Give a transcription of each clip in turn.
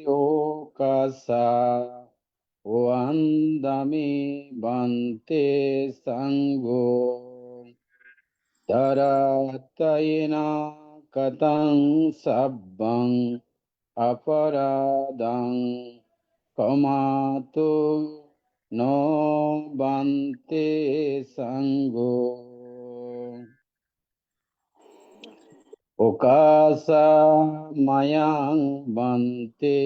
okasa Vandami bante sango taratayena katang sabbang aparadang kamatu no bante sango okasa mayang bante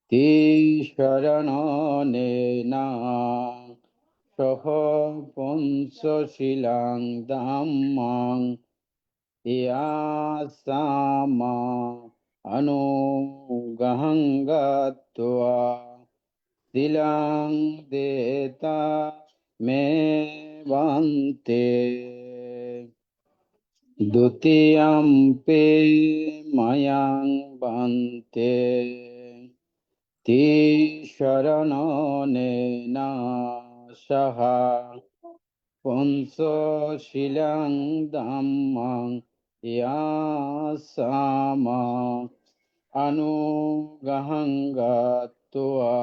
ti sharananena soho punso silang dhammang yasama anugahangatva silang deta me bante dutiyampi mayang bante ti sharananena saha punso silang dhammang yasama anugahangatva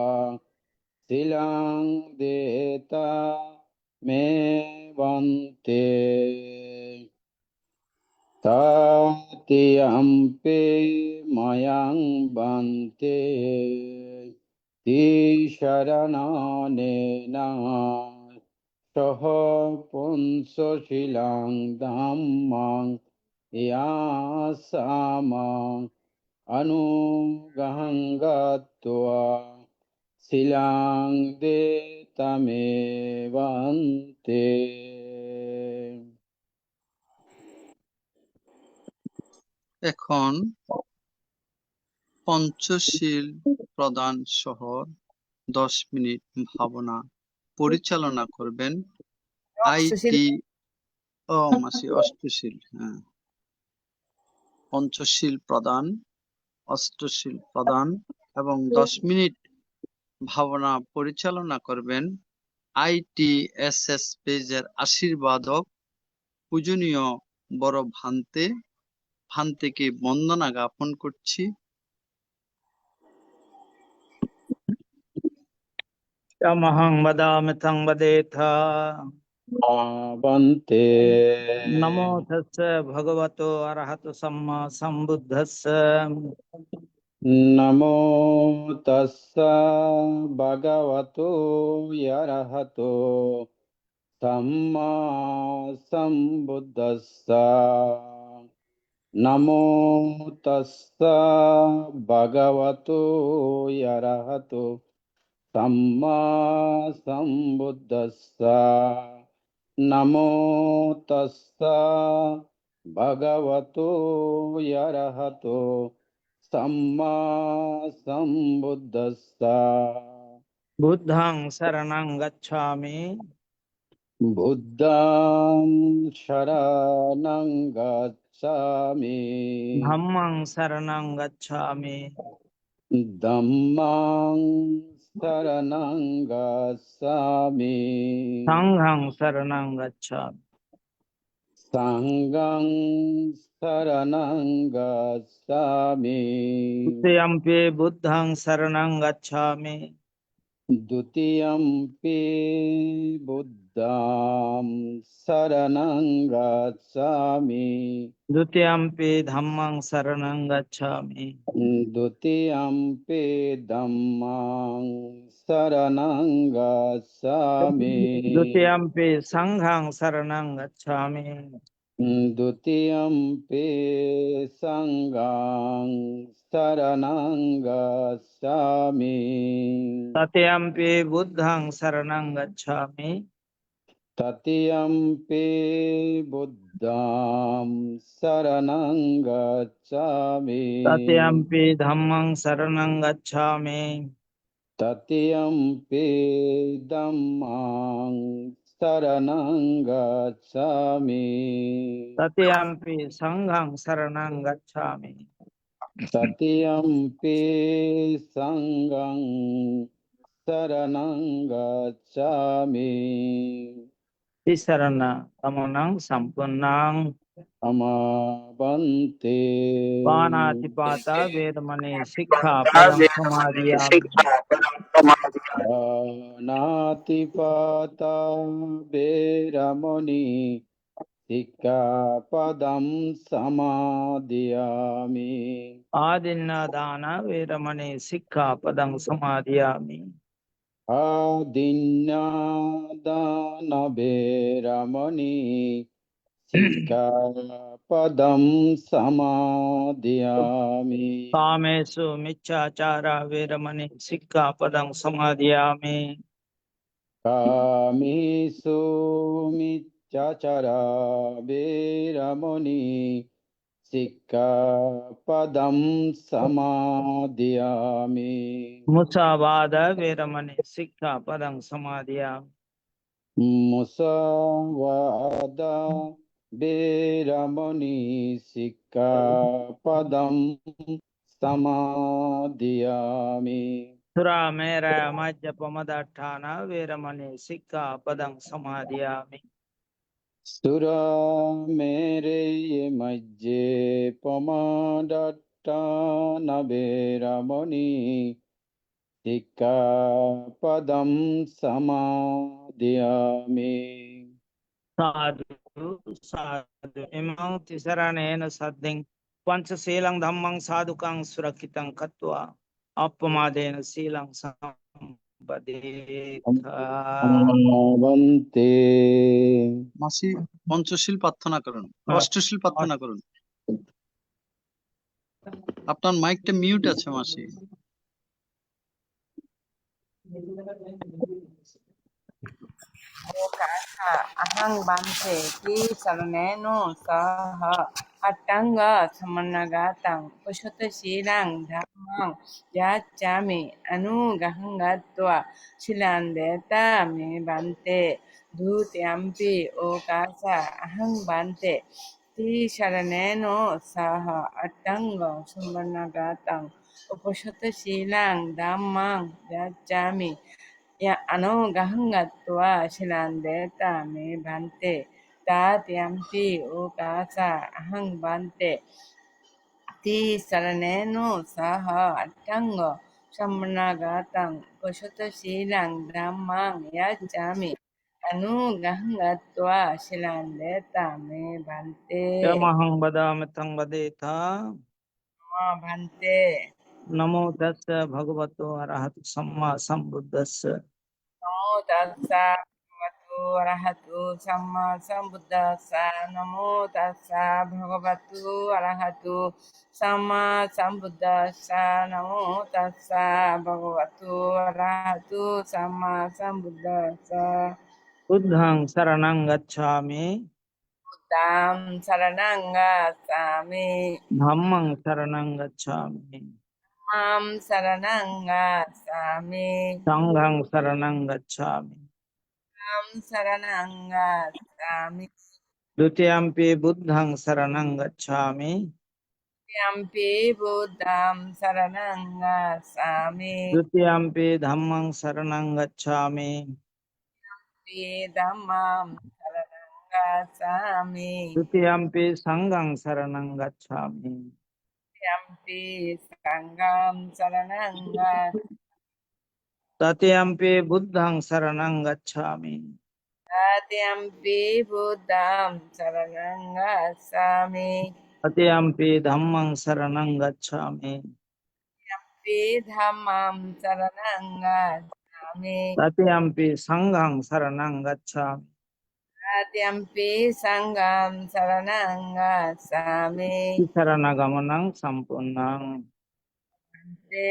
silang deta me bante tatiyampi mayang bante ti sharananena soho punso silang dhammang yasama anugahangatva silang detame bante এখন পঞ্চশীল প্রদান সহ 10 minute ভাবনা পরিচালনা করবেন IT অষ্টশীল Panchsheel প্রদান, অষ্টশীল প্রদান এবং 10 minute ভাবনা পরিচালনা করবেন ITSS পেজের আশীর্বাদক পূজনীয় বড় ভান্তেকে বন্দনা জ্ঞাপন করছি। Tamahang vadami tang vadetha bante Namo tassa bhagavato arahato samma sambuddhassa namo tassa bhagavato arahato samma sambuddhassa namo tassa bhagavato arahato samma sambuddhassa namo tassa bhagavato arahato samma sambuddhassa Buddhang saranang gacchami buddham sharanang gacchami Dhammang saranang gacchami dhammang saranang gacchami Sanghang saranang gacchami sanghang saranang gacchami Dutiyampi buddhang saranang gacchami dutiyampi buddham saranang gacchami Dutiyampi dhammang saranang gacchami dutiyampi dhammang saranang gacchami Dutiyampi sanghang saranang gacchami dutiyampi sanghang saranang gacchami Tatiyampi buddhang saranang gacchami tatiyampi buddham saranang gacchami Tatiyampi dhammang saranang gacchami tatiyampi dhammang saranang gacchami Tatiyampi sanghang saranang gacchami tatiyampi sanghang saranang gacchami Tisarana tamanang sampurnang Amabante. पानातिपाता वेरमणि सिक्खापदं समादियामि Anatipata Veramani Sikkhapadam Samadhiyami. आदिन्नदान वेरमणि सिक्खापदं समादियामि Adinnadana Veramani Sikkhapadam Samadhiyami. कामेषु मिच्छाचारा वेरमणि सिक्खापदं समादियामि Kamisu Miccachara Veramani Sikkhapadam Samadhiyami. मुसावाद वेरमणि सिक्खापदं समादियामि Musavada Veramani Sikkhapadam Samadhiyami. सुरामेरय मज्जपमदट्ठान वेरमणि सिक्खापदं समादियामि Sura mere majje pamadatta naberamani Sikkhapadam samadhiyami. साधु साधु इमं तिसरणेन सद्दिं पंचशीलं धम्मं साधुकं सुरक्षितं कत्वा अपमादेन शीलं सम्पदेथ Bhante. মাসি পঞ্চশীল প্রার্থনা করুন, অষ্টশীল প্রার্থনা করুন। আপনার মাইকটা mute আছে মাসি। Okasa ahang bante ti saraneno saha atanga samanagatang pushota silang dhammang yachami anugahangatva silandeta me bante dhutyampi okasa ahang bante ti saraneno saha atanga samanagatang pushota silang dhammang yachami ya gahangatwa silandeta me bante tatyampi ukasa ahang bante ti saraneno saha attango samanagatang pushata silang dhammang yachami gahangatwa silandeta me bante यमहं वदामि तं वदेथ ma bante नमो तस्स भगवतो अरहतो सम्मा सम्बुद्धस्स Namo tassa bhagavato arahato samma sambuddhassa. Namo tassa bhagavato arahato samma sambuddhassa. Namo tassa bhagavato arahato samma sambuddhassa. बुद्धं शरणं गच्छामि Buddham saranang gacchami. धम्मं शरणं गच्छामि Mam saranang gacchami. संघं शरणं गच्छामि Mam saranang gacchami. द्वितीयम्पि बुद्धं शरणं गच्छामि Yampi Buddham Saranang Gacchami. द्वितीयम्पि धम्मं शरणं गच्छामि Dhammam Saranang Gacchami. द्वितीयम्पि संघं शरणं गच्छामि Yampi Sangham Saranang Gacchami. तृतीयम्पि बुद्धं शरणं गच्छामि Tatyampi Buddham Saranang Gacchami. तृतीयम्पि धम्मं शरणं गच्छामि Yampi Dhammam Saranang Gacchami. तृतीयम्पि संघं शरणं गच्छामि Tatyampi Sangham Saranang Gacchami. शरणगमनं सम्पूर्णं Te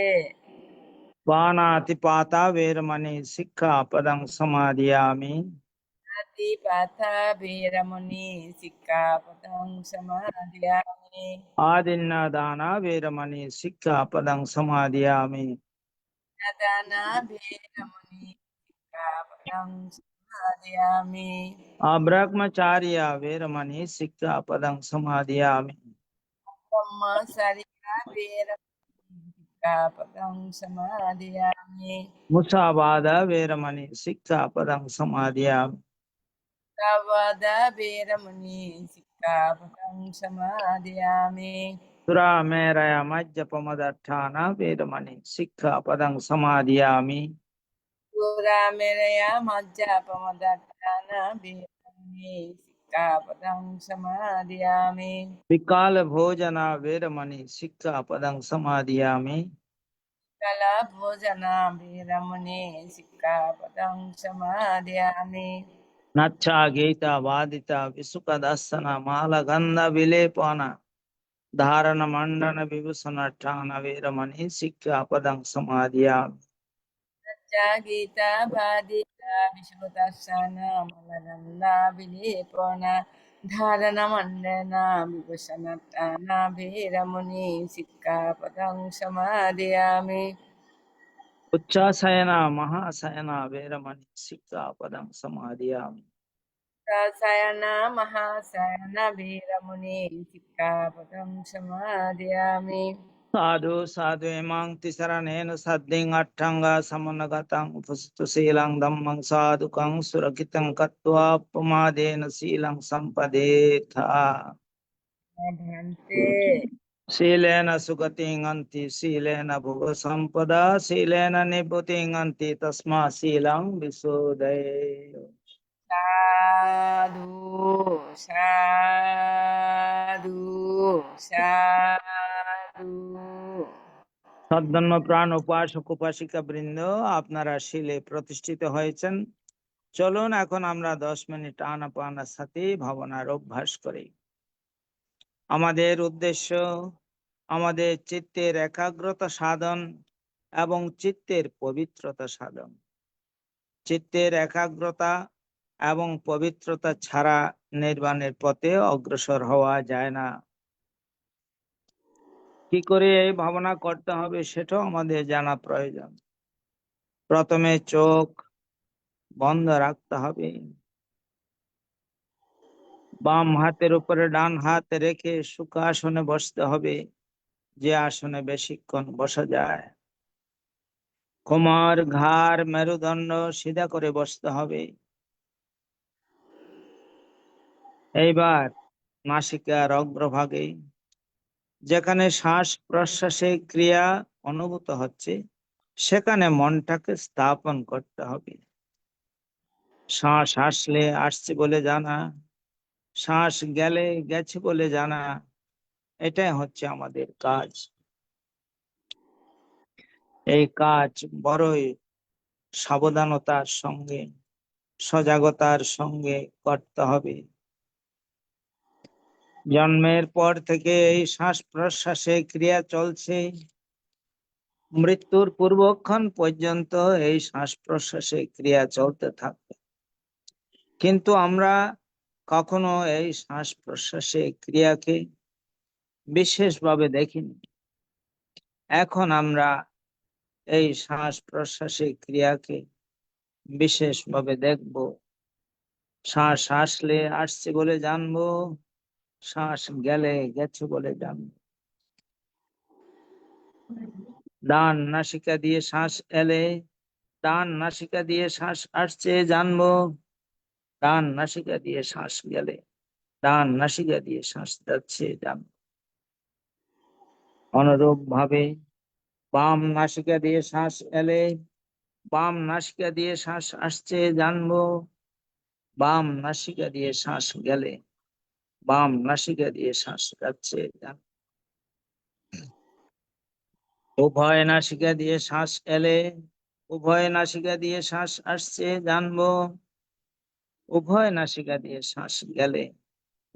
पानातिपाता वेरमणि सिक्खापदं समादियामि Atipatha Veramani Sikkhapadam Samadhiyami. आदिन्नदाना वेरमणि सिक्खापदं समादियामि Adana Veramani Sikkhapadam Samadhiyami. अब्रह्मचार्य वेरमणि सिक्खापदं समादियामि Brahma Sarika Veramani Sikkhapadam Samadhiyami. मुसावाद वेरमणि सिक्खापदं समादियामि Savada Veramani सिक्खापदं समादयामि सुरामेरय मज्जपमदट्ठान वेरमणि सिक्खापदं समादियामि पुरामेरया मज्जापमदट्टाना वेरमणि सिक्खापदं समादयामि विकाल भोजन वेरमणि सिक्खापदं समादियामि कला भोजना वेरमणि सिक्खापदं समादयामि नच्छा गीता वादिता विसुखदर्शन मालगंध विलेपन धारण मंडन विभूषण ठान वेरमणि सिक्खापदं समादियामि गीता भादिता विश्वदर्शना मलनन्दा विलेपना धारणमण्डना विभूषणटाना वीरमुनि सिक्खापदं समादयामि उच्चासयन महासयन वेरमणि सिक्खापदं समादियामि रसायना महासायन वीरमुनि सिक्खापदं समादयामि साधु साधु इमां तिसरणेन सद्दिं अट्ठंग समनगतं उपस्थुशीलं धम्मं साधुकं सुरक्षितं कत्वा प्रमादेन शीलं सम्पदेथा भन्ते शीलेन सुगतिं अन्ति शीलेन भुव सम्पदा शीलेन निभृतिं अन्ति तस्मात् शीलं विशोधये साधु साधु साधु সদ্ধর্ম প্রাণ উপাসক উপাসিকা বৃন্দ, আপনারা শিলে প্রতিষ্ঠিত হয়েছেন। চলুন এখন আমরা 10 মিনিট আনাপানার সাথে ভাবনার অভ্যাস করি। আমাদের উদ্দেশ্য আমাদের চিত্তের একাগ্রতা সাধন এবং চিত্তের পবিত্রতা সাধন। চিত্তের একাগ্রতা এবং পবিত্রতা ছাড়া নির্বাণের পথে অগ্রসর হওয়া যায় না। কি করে এই ভাবনা করতে হবে সেটাও আমাদের জানা প্রয়োজন। প্রথমে চোখ বন্ধ রাখতে হবে, বাম হাতের উপরে ডান হাত রেখে সুখাসনে বসতে হবে, যে আসনে বেশিক্ষণ বসা যায়। কোমর ঘাড় মেরুদণ্ড সিধা করে বসতে হবে। এইবার নাসিকার অগ্রভাগে যেখানে শ্বাস প্রশ্বাসের ক্রিয়া অনুভূত হচ্ছে সেখানে মনটাকে স্থাপন করতে হবে। শ্বাস আসলে আসছে বলে জানা, শ্বাস গেলে গেছে বলে জানা, এটাই হচ্ছে আমাদের কাজ। এই কাজ বড়ই সাবধানতার সঙ্গে সজাগতার সঙ্গে করতে হবে। জন্মের পর থেকে এই শ্বাস প্রশ্বাসের ক্রিয়া চলছে, মৃত্যুর পূর্বক্ষণ পর্যন্ত এই শ্বাস প্রশ্বাসের ক্রিয়া চলতে থাকবে। কিন্তু আমরা কখনো এই শ্বাস প্রশ্বাসের ক্রিয়াকে বিশেষভাবে দেখিনি। এখন আমরা এই শ্বাস প্রশ্বাসের ক্রিয়াকে বিশেষভাবে দেখব। শ্বাস আসলে আসছে বলে জানবো, শ্বাস গেলে গেছে বলে জানবো। ডান নাসিকা দিয়ে শ্বাস এলে ডান নাসিকা দিয়ে শ্বাস আসছে জানবো, ডান নাসিকা দিয়ে শ্বাস গেলে ডান নাসিকা দিয়ে শ্বাস যাচ্ছে জানবো। অনুরূপ ভাবে বাম নাসিকা দিয়ে শ্বাস এলে বাম নাসিকা দিয়ে শ্বাস আসছে জানবো, বাম নাসিকা দিয়ে শ্বাস গেলে বাম নাসিকা দিয়ে শ্বাস যাচ্ছে জানবো। উভয় নাসিকা দিয়ে শ্বাস এলে উভয় নাসিকা দিয়ে শ্বাস আসছে জানবো, উভয় নাসিকা দিয়ে শ্বাস গেলে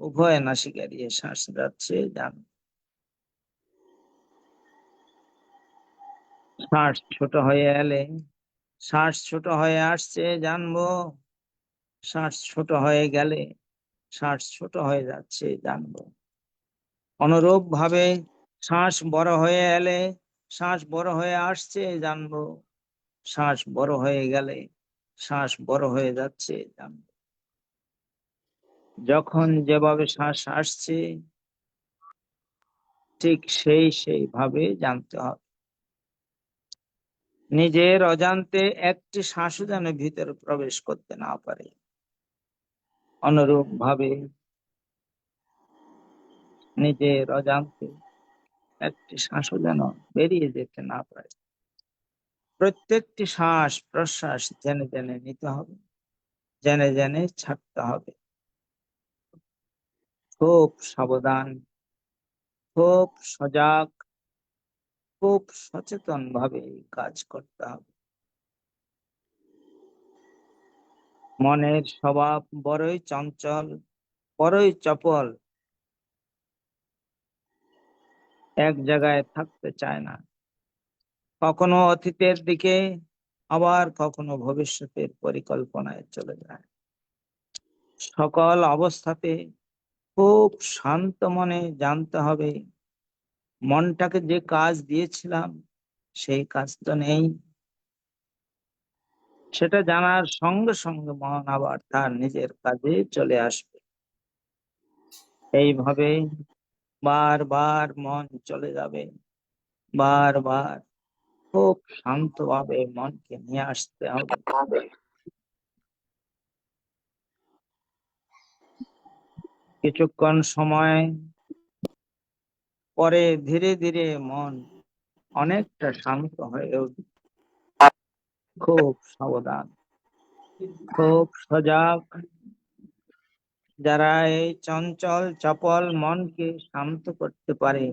উভয় নাসিকা দিয়ে শ্বাস যাচ্ছে জানবো। শ্বাস ছোট হয়ে এলে শ্বাস ছোট হয়ে আসছে জানবো, শ্বাস ছোট হয়ে গেলে শ্বাস ছোট হয়ে যাচ্ছে জানবো। অনুরূপ ভাবে শ্বাস বড় হয়ে এলে শ্বাস বড় হয়ে আসছে জানবো, শ্বাস বড় হয়ে গেলে শ্বাস বড় হয়ে যাচ্ছে জানবো। যখন যেভাবে শ্বাস আসছে ঠিক সেই ভাবে জানতে হবে। নিজের অজান্তে একটি শ্বাসও যেন ভিতরে প্রবেশ করতে না পারে। অনুরূপ ভাবে নিজের অজান্তে একটি শ্বাসও যেন বেরিয়ে যেতে না পারে। প্রত্যেকটি শ্বাস প্রশ্বাস জেনে জেনে নিতে হবে, জেনে জেনে ছাড়তে হবে। খুব সাবধান, খুব সজাগ, খুব সচেতন ভাবে কাজ করতে হবে। মনের স্বভাব বড়ই চঞ্চল, বড়ই চপল, এক জায়গায় থাকতে চায় না। কখনো অতীতের দিকে, আবার কখনো ভবিষ্যতের পরিকল্পনায় চলে যায়। সকল অবস্থাতে খুব শান্ত মনে জানতে হবে, মনটাকে যে কাজ দিয়েছিলাম সেই কাজ তো নেই। সেটা জানার সঙ্গে সঙ্গে মন আবার তার নিজের কাজে চলে আসবে। এইভাবে বারবার মন চলে যাবে, বারবার খুব শান্তভাবে মনকে নিয়ে আসতে হবে। কিছুক্ষণ সময় পরে ধীরে ধীরে মন অনেকটা শান্ত হয়ে উঠবে। খুব সাবধান, খুব সজাগ। যারা এই চঞ্চল চপল মনকে শান্ত করতে পারে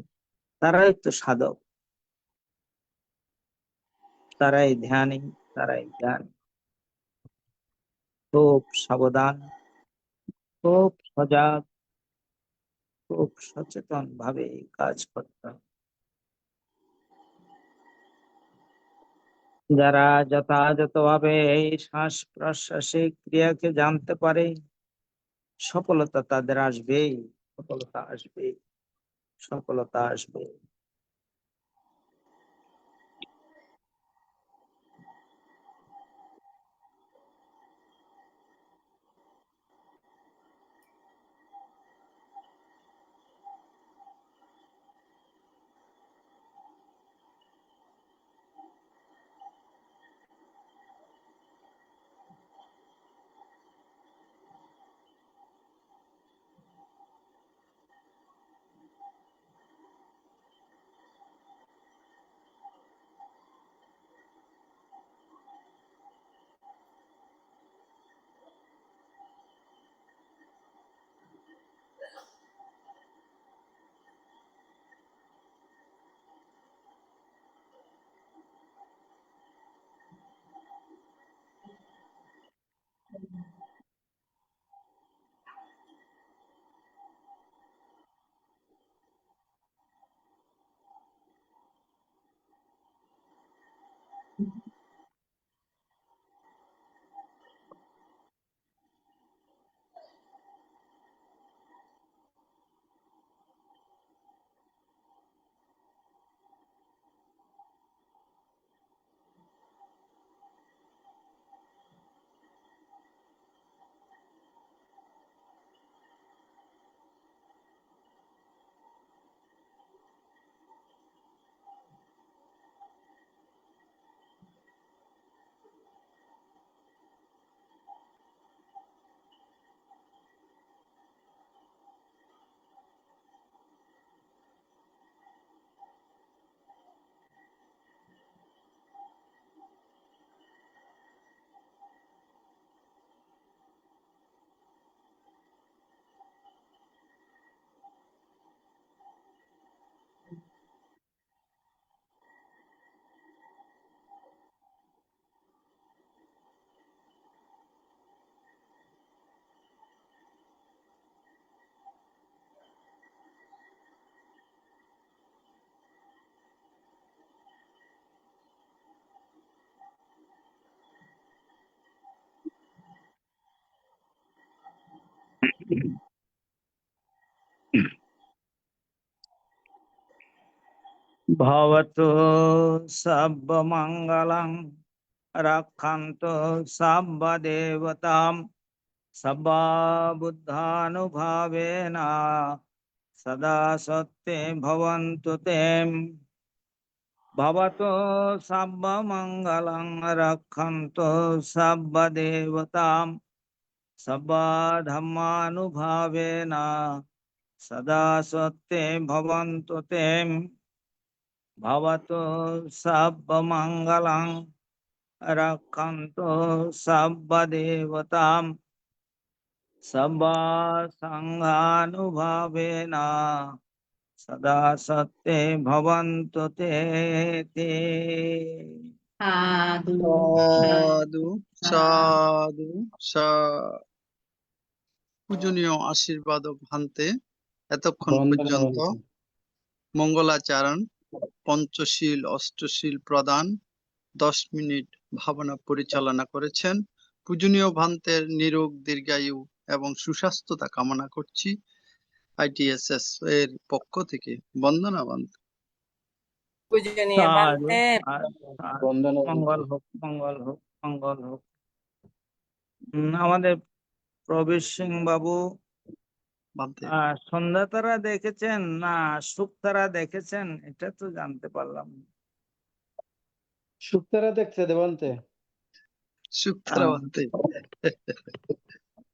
তারাই তো সাধক, তারাই ধ্যানী, তারাই জ্ঞান। খুব সাবধান, খুব সজাগ, খুব সচেতন ভাবে কাজ করতে হবে। যারা যথাযথভাবে এই শ্বাস প্রশ্বাসের ক্রিয়াকে জানতে পারে, সফলতা তাদের আসবেই, সফলতা আসবে, সফলতা আসবে। ভবতু সর্বমঙ্গলং রক্ষন্তু সর্বদেবতাম সর্ববুদ্ধানুভাবেন সদা সত্যে ভবন্তু তে। ভবতু সর্বমঙ্গলং রক্ষন্তু সর্বদেবতাম সর্বধর্মানুভাবেন সদা সত্যে ভবন্তু তে ভবতু সব্ব মঙ্গলং রক্ষন্তু সব্ব দেবতাম সব্ব সংঘানুভাবেন সদা সত্যে ভবন্তু তে তে। সাধু সাধু সাধু সা- পূজনীয় আশীর্বাদ ভান্তে এতক্ষণ বন্দনা পর্যন্ত বন্তে। মঙ্গলাচরণ, পঞ্চশীল অষ্টশীল প্রদান, 10 মিনিট ভাবনা পরিচালনা করেছেন। পূজনীয় ভান্তের নিরোগ দীর্ঘায়ু এবং সুস্বাস্থ্যতা কামনা করছি ITSS এর পক্ষ থেকে। বন্দনা ভান্তে। পূজনীয় সাধু বান্তে সাধু। বন্দনা মঙ্গল বন্তে। হোক, মঙ্গল হোক, মঙ্গল হোক। আমাদের প্রবীর সিং বাবু ভান্তে। সন্ধ্যা তারা দেখেছেন না সুখ তারা দেখেছেন, এটা তো জানতে পারলাম না। শুক্তারা দেখছে দেবন্তে। সুপ্তারা ভান্তে।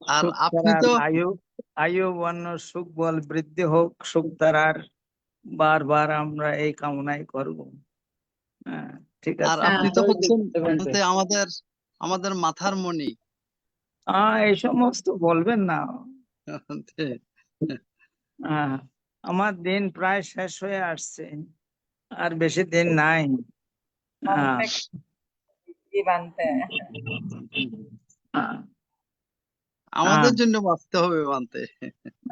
আর সুখ আপনি তারার তো আয়ু আয়ু বর্ণ সুখ বল বৃদ্ধি হোক, সুখ তারার বারবার আমরা এই কামনাই করব। হ্যাঁ, ঠিক আর আছে। আপনি তো হচ্ছেন দেবন্তে। ভান্তে আমাদের আমাদের মাথার মণি। এই সমস্ত বলবেন না। ভান্তে। আহ, আমার দিন প্রায় শেষ হয়ে আসছে, আর বেশি দিন নাই। আহ, বান্তে কি বান্তে আহ, আমাদের জন্য বাঁচতে হবে ভান্তে।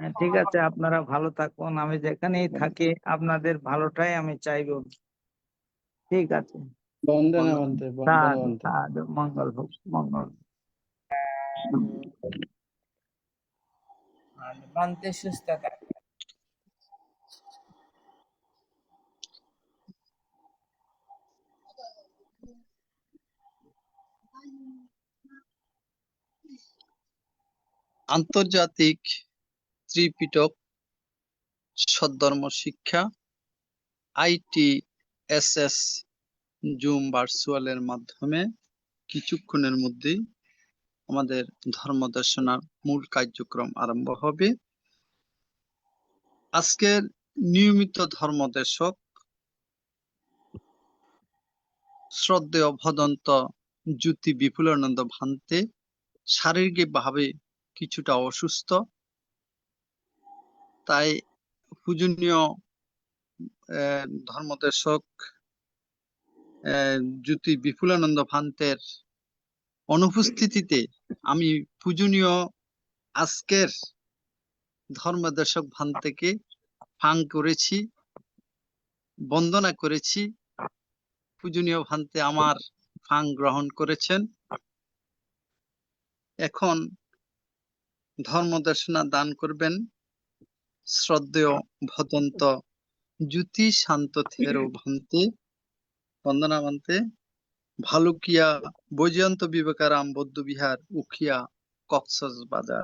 ঠিক আছে, আপনারা ভালো থাকুন, আমি যেখানেই থাকি আপনাদের ভালোটাই আমি চাইবো। ঠিক আছে। বন্দনা বন্দনা। বন্তে। বন্দনা সাধু বন্তে। সাধু, মঙ্গল হোক, মঙ্গল। বান্তে সুস্থ থাক। আন্তর্জাতিক ত্রিপিটক সদ্ধর্ম শিক্ষা ITSS জুম ভার্চুয়ালের মাধ্যমে কিছুক্ষণের মধ্যেই আমাদের ধর্ম দর্শনার মূল কার্যক্রম আরম্ভ হবে। আজকের নিয়মিত ধর্মদেশক শ্রদ্ধেয় ভদন্ত জ্যোতি বিপুলানন্দ ভান্তে শারীরিকভাবে কিছুটা অসুস্থ, তাই পূজনীয় ধর্মদেশক জ্যোতি বিপুলানন্দ ভান্তের অনুপস্থিতিতে আমি পূজনীয় আজকের ধর্মদেশক ভান্তেকে ফাং করেছি, বন্দনা করেছি। পূজনীয় ভান্তে আমার ফাং গ্রহণ করেছেন। এখন ধর্মদর্শনা দান করবেন শ্রদ্ধেয় ভদন্ত জ্যোতি শান্ত থেরো ভান্তে। বন্দনা ভান্তে। ভালুকিয়া বৈজয়ন্ত বিবেকারাম বৌদ্ধবিহার, উখিয়া, কক্সবাজার।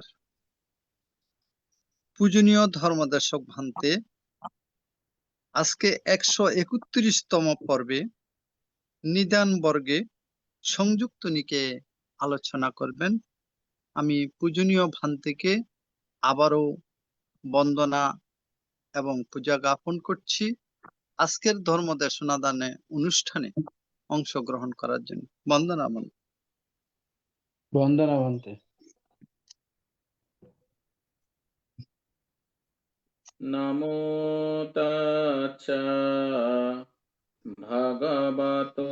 পূজনীয় ধর্মদর্শক ভান্তে, আজকে 131তম পর্বে নিদান বর্গে সংযুক্ত নিকে আলোচনা করবেন। আমি পূজনীয় ভান্তেকে আবারও বন্দনা এবং পূজা জ্ঞাপন করছি আজকের ধর্ম দেশনা দানে অনুষ্ঠানে অংশগ্রহণ করার জন্য। বন্দনা মন। বন্দনা বন্তে। নমো তাচ্ছা ভগবতো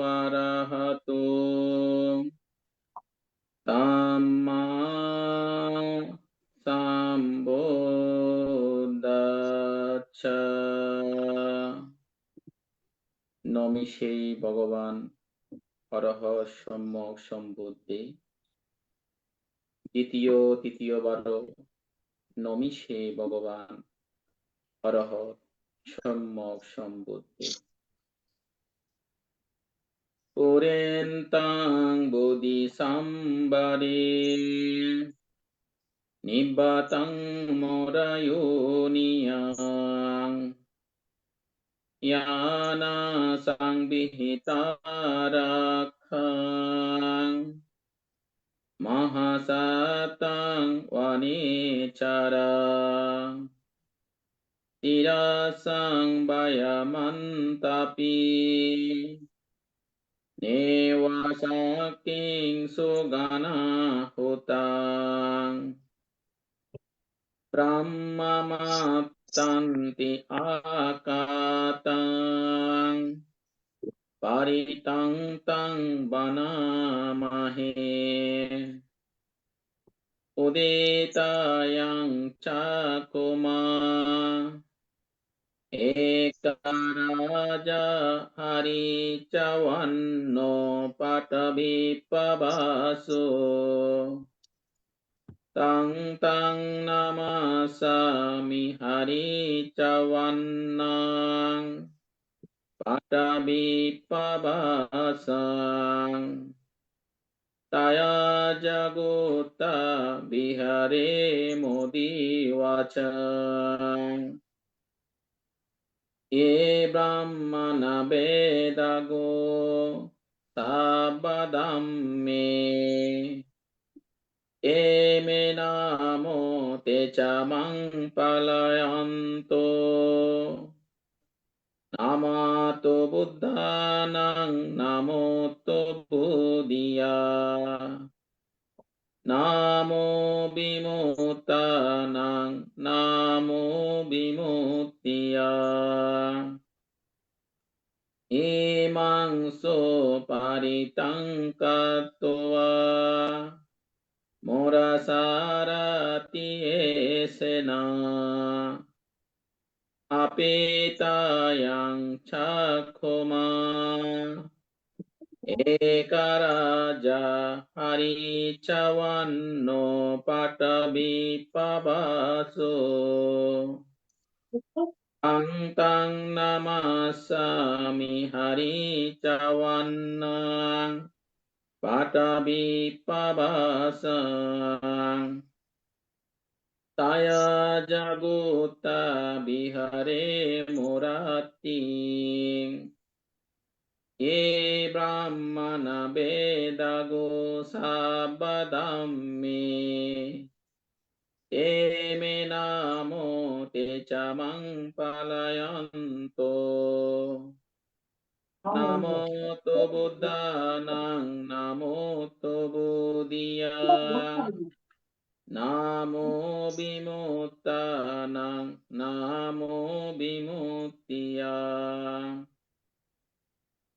আরহতো সাম্মা সাম্বুদ্দাচ্ছা। নমি সেই ভগবান হরহ সম্যক সম্বুদ্ধি। তৃতীয়বার নমি সেই ভগবান হরহ সম্যক সম্বুদ্ধি। পুরেন্তাং বোধি সম্বারে নিব্বাতং মোরায়োনিয়াং ইয়ানা সংবিহিতারাখাং মহাসাতাং ওয়ানিচারাং তিরাসাং বায়ামন্তাপি নেওয়াসাকিং সুগানা হুতাং ব্রহ্মমাপ্তান্তি আকাতাং পারিতাং তাং বনামহে উদিতায়াং চাকুমা একরাজা হরিচবন্ন পটবিপ্রবাসো তং তং নমাসামি হরিচবন্নং পটবিপ্রবাসং তয়া জগোতা বিহারে মোদিবাচ ये ब्राह्मण वेदगो सावदं मे एमे नामो ते च मं पलयन्तो नमो बुद्धानं नमो बुद्धिया नमो विमुक्तानां नमो विमुक्तिया इमां सुपरितं कृत्वा मुरसारति येषेण अपेतायां चक्षुमा एकराजा हरिचवन्नो पटविप्रवासो तं तं नमास्यामि हरिचवन्नं पटविप्रवासं तया जगोता विहरे मुराति ये ब्राह्मण वेदगो सावदं मे एमे नामो ते च मं पलयन्तो नमो तो बुद्धानां नमो तो बुद्धिया नमो विमुक्तानां नमो विमुक्तिया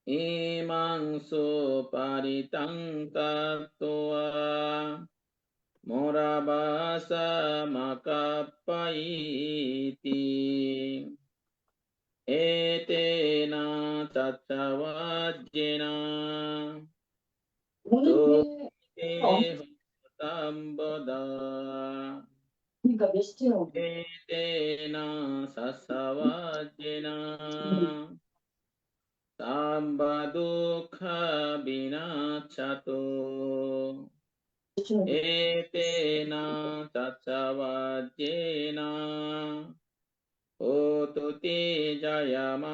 इमां सुपरितं कृत्वा मुरवासमकपयिति एतेन तत्सवज्जेन तुते हुतं वद एतेन सत्सवज्जेन सर्वदुःखविनाशतो एतेन तत्सवज्जेन होतु ते जयमङ्गलम्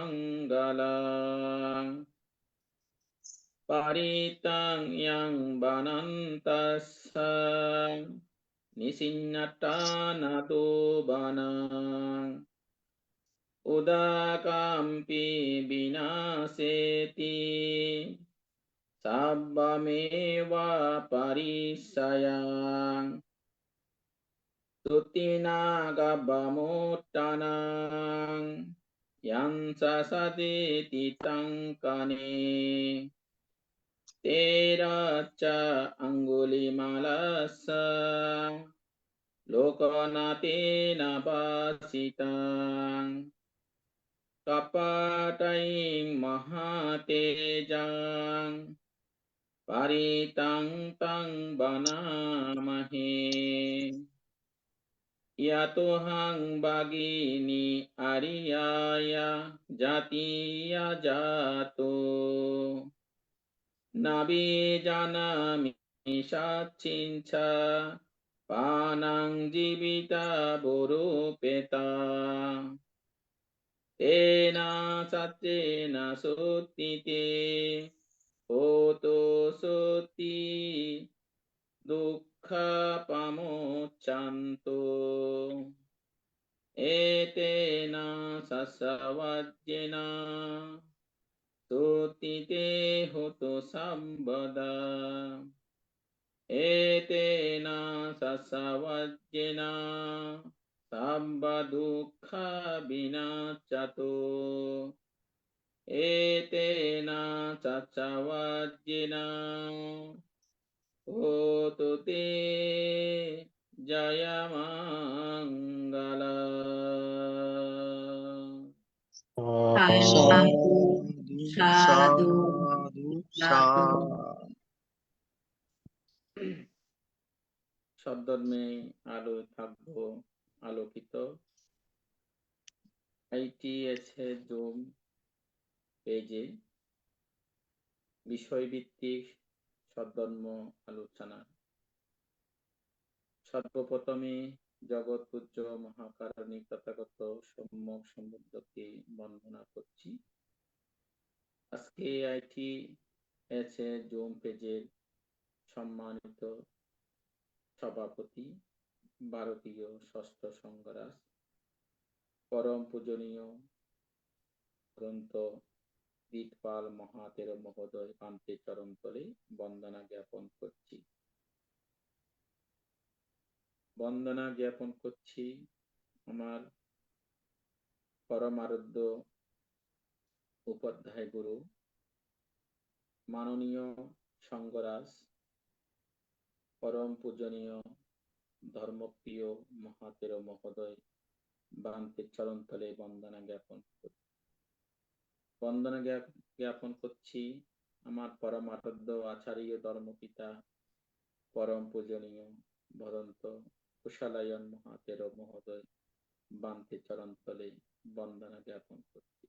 परितं यं वनन्तस्स निसिन्नतानतो वनं उदाकम्पि विनाशेति सर्वमेव परिसयं तुतिनागवमुत्तनं यं ससदेति तं कने तेरच अङ्गुलिमालस्य लोकनाथेन भासितं कपटैः महातेजं परितं तं वनामहे यतोऽहं भगिनी आर्याय जातीय जातो न बीजानामि साक्षिञ्च पानं जीविता बुरुपेता तेन सत्येन सुत्तिते होतो सुत्ति दुःखपमुच्यन्तो एतेन सस्वज्येन सुतिते होतो सर्वदा एतेन सस्वज्येन सर्वदुःखविनाशतो एतेन सस्वज्येन होतु ते जयमङ्गल। সাধু সাধু সাধু সাধু। সদ্ধর্মে আলো থাকবো আলোকিত। আইটিএসএ জুম পেজে বিষয়ভিত্তিক সদ্ধর্ম আলোচনা। সর্বপ্রথমে জগৎ পূজ্য মহাকারণী তথাগত সম্যক সম্বুদ্ধকে বন্দনা করছি। আজকে আইটিএসএ জুম পেজের সম্মানিত সভাপতি ভারতীয় ষষ্ঠ সংঘরাজ পরম পূজনীয় গ্রন্থ দিকপাল মহাতের মহোদয় কান্তে চরণ তলে বন্দনা জ্ঞাপন করছি। বন্দনা জ্ঞাপন করছি আমার পরমারাধ্য উপাধ্যায় গুরু মাননীয় সংঘরাজ পরম পূজনীয় ধর্মপ্রিয় মহাতের মহোদয় বান্তের চরণ তলে বন্দনা জ্ঞাপন করছি। বন্দনা জ্ঞাপন করছি আমার পরমারাধ্য আচার্য ধর্মপিতা পরম পূজনীয় ভদন্ত কুশালায়ন মহাতের মহোদয় বান্তে চরণ তলে বন্দনা জ্ঞাপন করছি।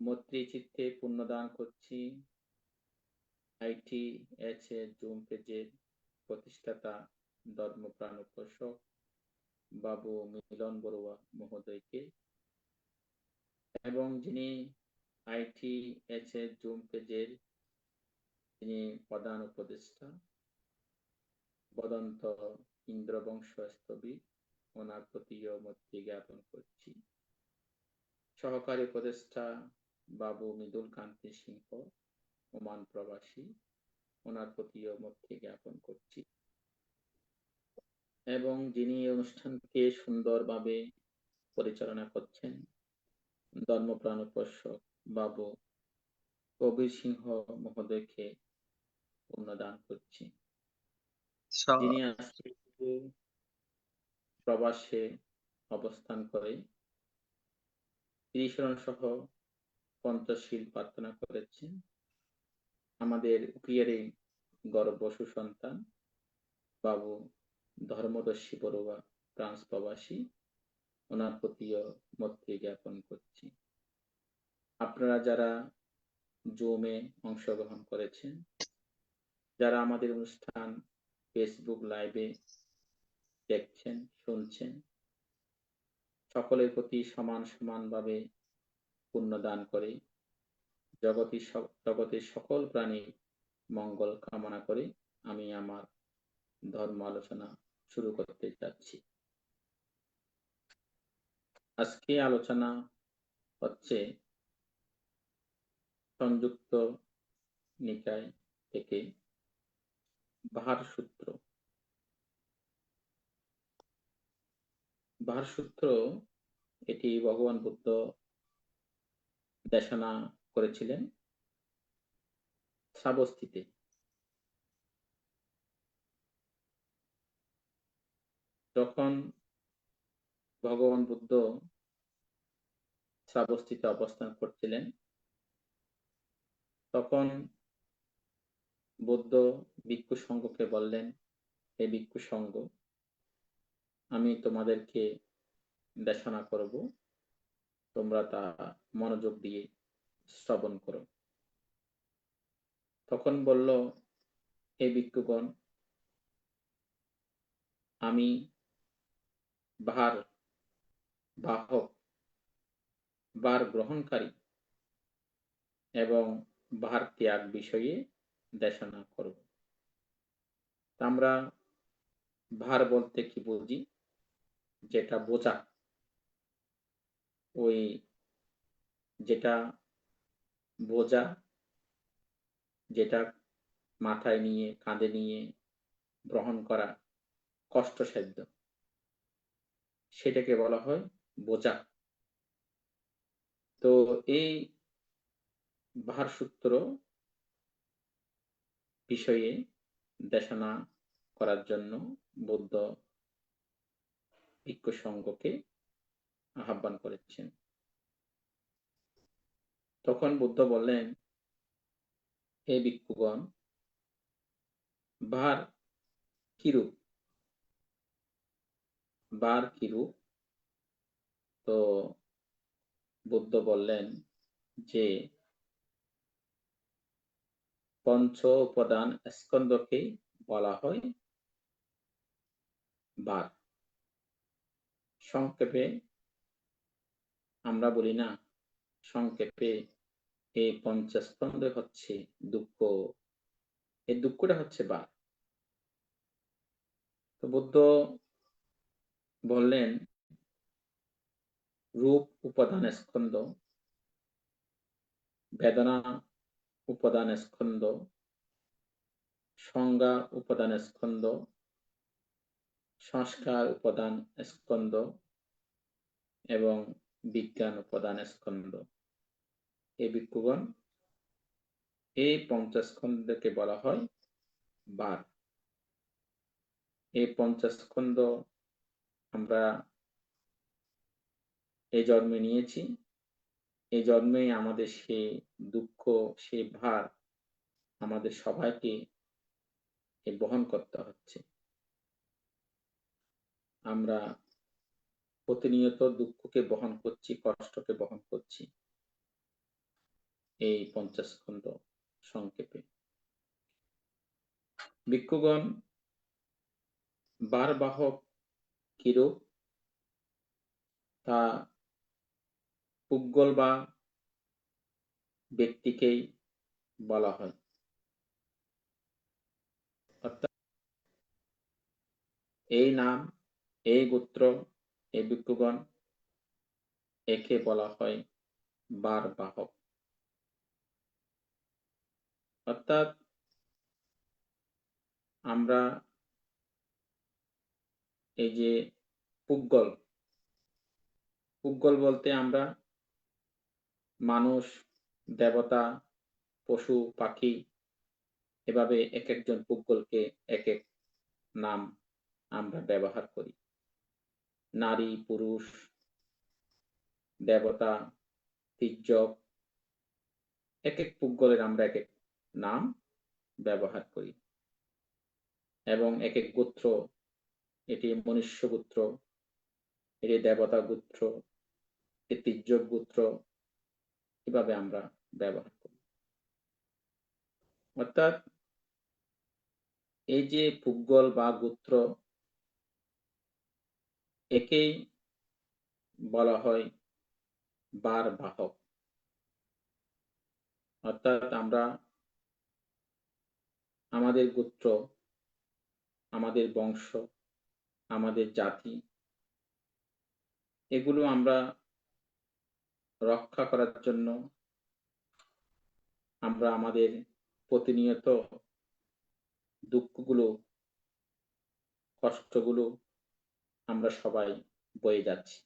মৈত্রী চিত্তে পুণ্যদান করছি আইটিএসএ জুম পেজের প্রতিষ্ঠাতা ধর্মপ্রাণ উপাসক বাবু মিলন বড়ুয়া মহোদয়কে এবং যিনি আইটিএসএ জুম পেজের যিনি প্রধান উপদেষ্টা বদন্ত ইন্দ্রবংশ স্থবির ওনার প্রতিও মৈত্রী জ্ঞাপন করছি। সহকারী উপদেষ্টা বাবু মৃদুল কান্তি সিংহ ওমান প্রবাসী ওনার প্রতিও মৈত্রী জ্ঞাপন করছি এবং যিনি এই অনুষ্ঠানকে সুন্দরভাবে পরিচালনা করছেন ধর্মপ্রাণ উপাসক বাবু কবির সিংহ মহোদয়কে পুণ্যদান করছি। যিনি আজকে প্রবাসে অবস্থান করে ত্রিশরণ সহ পঞ্চশীল প্রার্থনা করেছেন আমাদের উকিয়ারে গর্ব সুসন্তান বাবু ধর্মদর্শী বড়ুয়া ফ্রান্স প্রবাসী ওনার প্রতিও মৈত্রী জ্ঞাপন করছি। আপনারা যারা জুমে অংশগ্রহণ করেছেন, যারা আমাদের অনুষ্ঠান ফেসবুক লাইভে দেখছেন শুনছেন, সকলের প্রতি সমান সমানভাবে পুণ্যদান করে জগতের সকল প্রাণীর মঙ্গল কামনা করে আমি আমার ধর্ম আলোচনা শুরু করতে যাচ্ছি। আজকে আলোচনা হচ্ছে সংযুক্ত নিকায় থেকে ভারসূত্র। ভারসূত্র এটি ভগবান বুদ্ধ দেশনা করেছিলেন শ্রাবস্তিতে। যখন ভগবান বুদ্ধ শ্রাবস্তিতে অবস্থান করছিলেন তখন বুদ্ধ ভিক্ষু সংঘকে বললেন, হে ভিক্ষু সংঘ, আমি তোমাদেরকে দেশনা করব, তোমরা তা মনোযোগ দিয়ে শ্রবণ করো। তখন বলল, হে ভিক্ষুগণ, আমি ভার বাহক, ভার গ্রহণকারী এবং ভার ত্যাগ বিষয়ে দেশনা করব। আমরা ভার বলতে কি বুঝি? যেটা বোঝা, ওই যেটা বোঝা, যেটা মাথায় নিয়ে কাঁধে নিয়ে গ্রহণ করা কষ্টসাধ্য, সেটাকে বলা হয় বোঝা। তো এই ভারসূত্র বিষয়ে দেশনা করার জন্য বুদ্ধ ভিক্ষু সংঘকে আহ্বান করেছেন। তখন বুদ্ধ বললেন, হে ভিক্ষুগণ, ভার কিরূপ? ভার কিরূপ? তো বুদ্ধ বললেন যে পঞ্চ উপাদান স্কন্ধকেই বলা হয় ভার। সংক্ষেপে আমরা বলি না, সংক্ষেপে এই পঞ্চস্কন্ধ হচ্ছে দুঃখ, এই দুঃখটা হচ্ছে ভার। তো বুদ্ধ বললেন, রূপ উপাদান স্কন্ধ, বেদনা উপাদান স্কন্ধ, সংজ্ঞা উপাদান স্কন্ধ, সংস্কার উপাদান স্কন্ধ এবং বিজ্ঞান উপাদান স্কন্ধ। এই ভিক্ষুগণ, এই পঞ্চস্কন্ধকে বলা হয় ভার। এই পঞ্চস্কন্ধ আমরা এই জন্মে নিয়েছি, এই জন্মে আমাদের সেই দুঃখ, সেই ভার আমাদের সবাইকে বহন করতে হচ্ছে। আমরা প্রতিনিয়ত দুঃখকে বহন করছি, কষ্টকে বহন করছি। এই পঞ্চস্কন্ধ সংক্ষেপে। ভিক্ষুগণ, ভার বাহক কিরূপ তা পুদ্গল বা ব্যক্তিকেই বলা হয়। অর্থাৎ এই নাম, এই গোত্র, এই ভিক্ষুগণ, একে বলা হয় ভার বাহক। অর্থাৎ আমরা এই যে পুদ্গল, পুদ্গল বলতে আমরা মানুষ, দেবতা, পশু, পাখি, এভাবে এক একজন পুদ্গলকে এক এক নাম আমরা ব্যবহার করি। নারী, পুরুষ, দেবতা, তির্যক, এক এক পুদ্গলের আমরা এক এক নাম ব্যবহার করি। এবং এক এক গোত্র, এটি মনুষ্য গোত্র, এটি দেবতা গোত্র, এটি তির্যক গোত্র, এভাবে আমরা ব্যবহার করি। অর্থাৎ এই যে পুদ্গল বা গোত্র, একেই বলা হয় ভার বাহক। অর্থাৎ আমরা আমাদের গোত্র, আমাদের বংশ, আমাদের জাতি, এগুলো আমরা রক্ষা করার জন্য আমরা আমাদের প্রতিনিয়ত দুঃখগুলো, কষ্টগুলো আমরা সবাই বয়ে যাচ্ছি।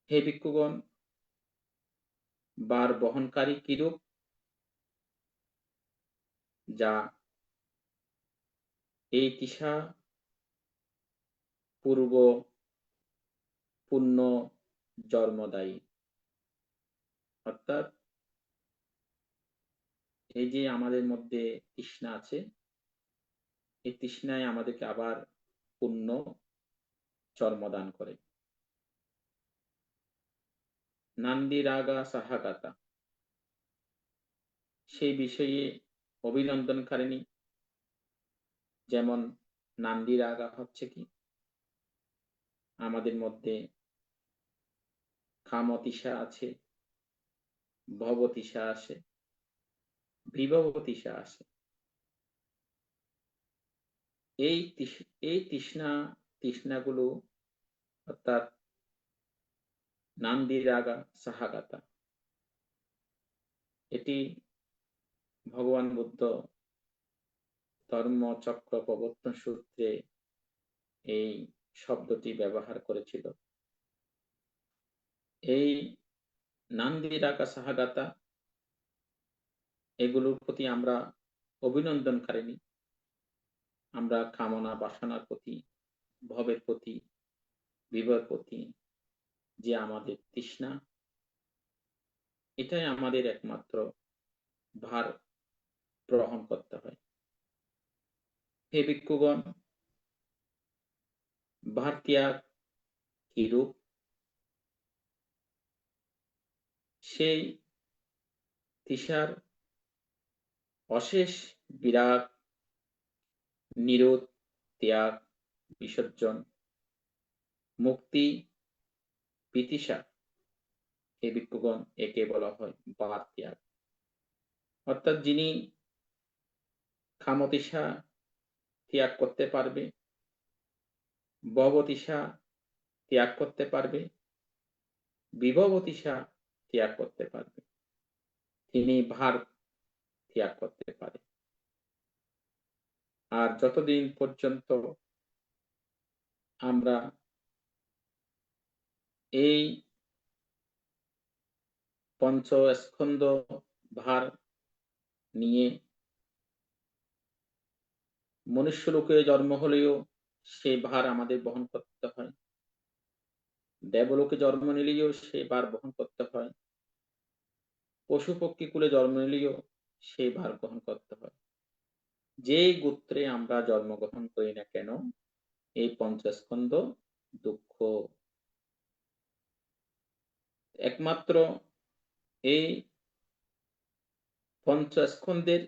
হে ভিক্ষুগণ, ভার বহনকারী কিরূপ? যা এই তৃষা পূর্ব পুণ্য জন্মদায়ী। অর্থাৎ এই যে আমাদের মধ্যে তৃষ্ণা আছে, এই তৃষ্ণায় আমাদেরকে আবার পুণ্য জন্মদান করে। নান্দি রাগা সাহাগাতা, সেই বিষয়ে অভিনন্দনকারিণী। যেমন নান্দি রাগা হচ্ছে কি, আমাদের মধ্যে কামতৃষা আছে, ভবতৃষা আছে, বিভবতৃষা আছে। এই তৃষ্ণাগুলো, অর্থাৎ নান্দিরাগা সাহাগাতা। এটি ভগবান বুদ্ধ ধর্মচক্র প্রবর্তন সূত্রে এই শব্দটি ব্যবহার করেছিল। এই নান্দিরাগা সাহাগাতা এগুলোর প্রতি আমরা অভিনন্দনকারিণী, আমরা কামনা বাসনার প্রতি, ভবের প্রতি, বিভবের প্রতি যে আমাদের তৃষ্ণা, এটাই আমাদের একমাত্র ভার গ্রহণ করতে হয়। হে ভিক্ষুগণ, ভার ত্যাগ কি রূপ? সেই তৃষার অশেষ বিরাগ, নিরোধ, ত্যাগ, বিসর্জন, মুক্তি, বিতিশা, হে ভিক্ষুগণ, একে বলা হয় ভার ত্যাগ। অর্থাৎ যিনি কামতৃষা ত্যাগ করতে পারবে, ভবতৃষা ত্যাগ করতে পারবে, বিভবতৃষা ত্যাগ করতে পারবে, তিনি ভার ত্যাগ করতে পারে। আর যতদিন পর্যন্ত আমরা এই পঞ্চস্কন্ধ ভার নিয়ে মনুষ্যলোকে জন্ম হলেও সেই ভার আমাদের বহন করতে হয়, দেবলোকে জন্ম নিলেও সেই ভার বহন করতে হয়, পশু পক্ষী কুলে জন্ম নিলেও সেই ভার গ্রহণ করতে হয়। যেই গোত্রে আমরা জন্মগ্রহণ করি না কেন, এই পঞ্চস্কন্ধ দুঃখ, একমাত্র এই পঞ্চস্কন্ধের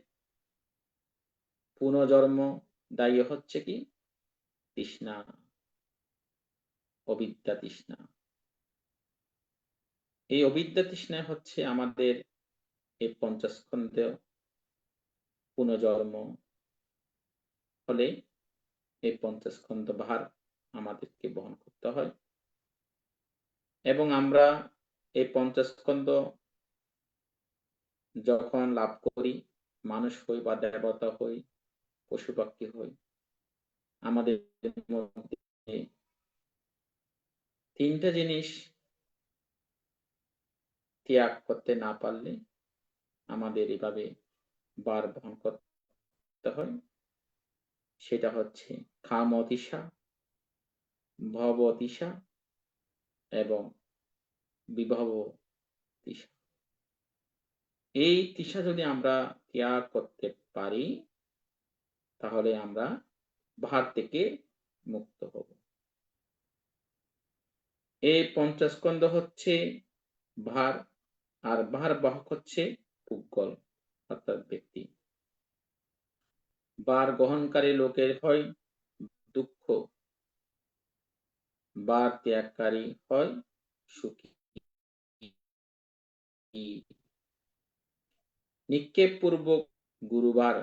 পুনর্জন্ম দায়ী হচ্ছে কি? তৃষ্ণা, অবিদ্যা তৃষ্ণা। এই অবিদ্যা তৃষ্ণা হচ্ছে আমাদের এই পঞ্চস্কন্ধ পুনর্জন্ম হলে এই পঞ্চস্কন্ধ ভার আমাদেরকে বহন করতে হয়। এবং আমরা এই পঞ্চস্কন্ধ যখন লাভ করি, মানুষ হই বা দেবতা হই, পশু পাখি হই, আমাদের মধ্যে তিনটা জিনিস ত্যাগ করতে না পারলে আমাদের এভাবে বার বহন করতে হয়। সেটা হচ্ছে কামতৃষা, ভবতৃষা এবং বিভব তৃষা। এই তৃষা যদি আমরা ত্যাগ করতে পারি, তাহলে আমরা ভার থেকে মুক্ত হব। এই পঞ্চস্কন্ধ হচ্ছে ভার, আর ভার বাহক হচ্ছে পুগ্গল অর্থাৎ ব্যক্তি। ভার গ্রহণকারী লোকের হয় দুঃখ, ভার ত্যাগকারী হয় সুখী। নিক্ষেপ পূর্বক গুরুবার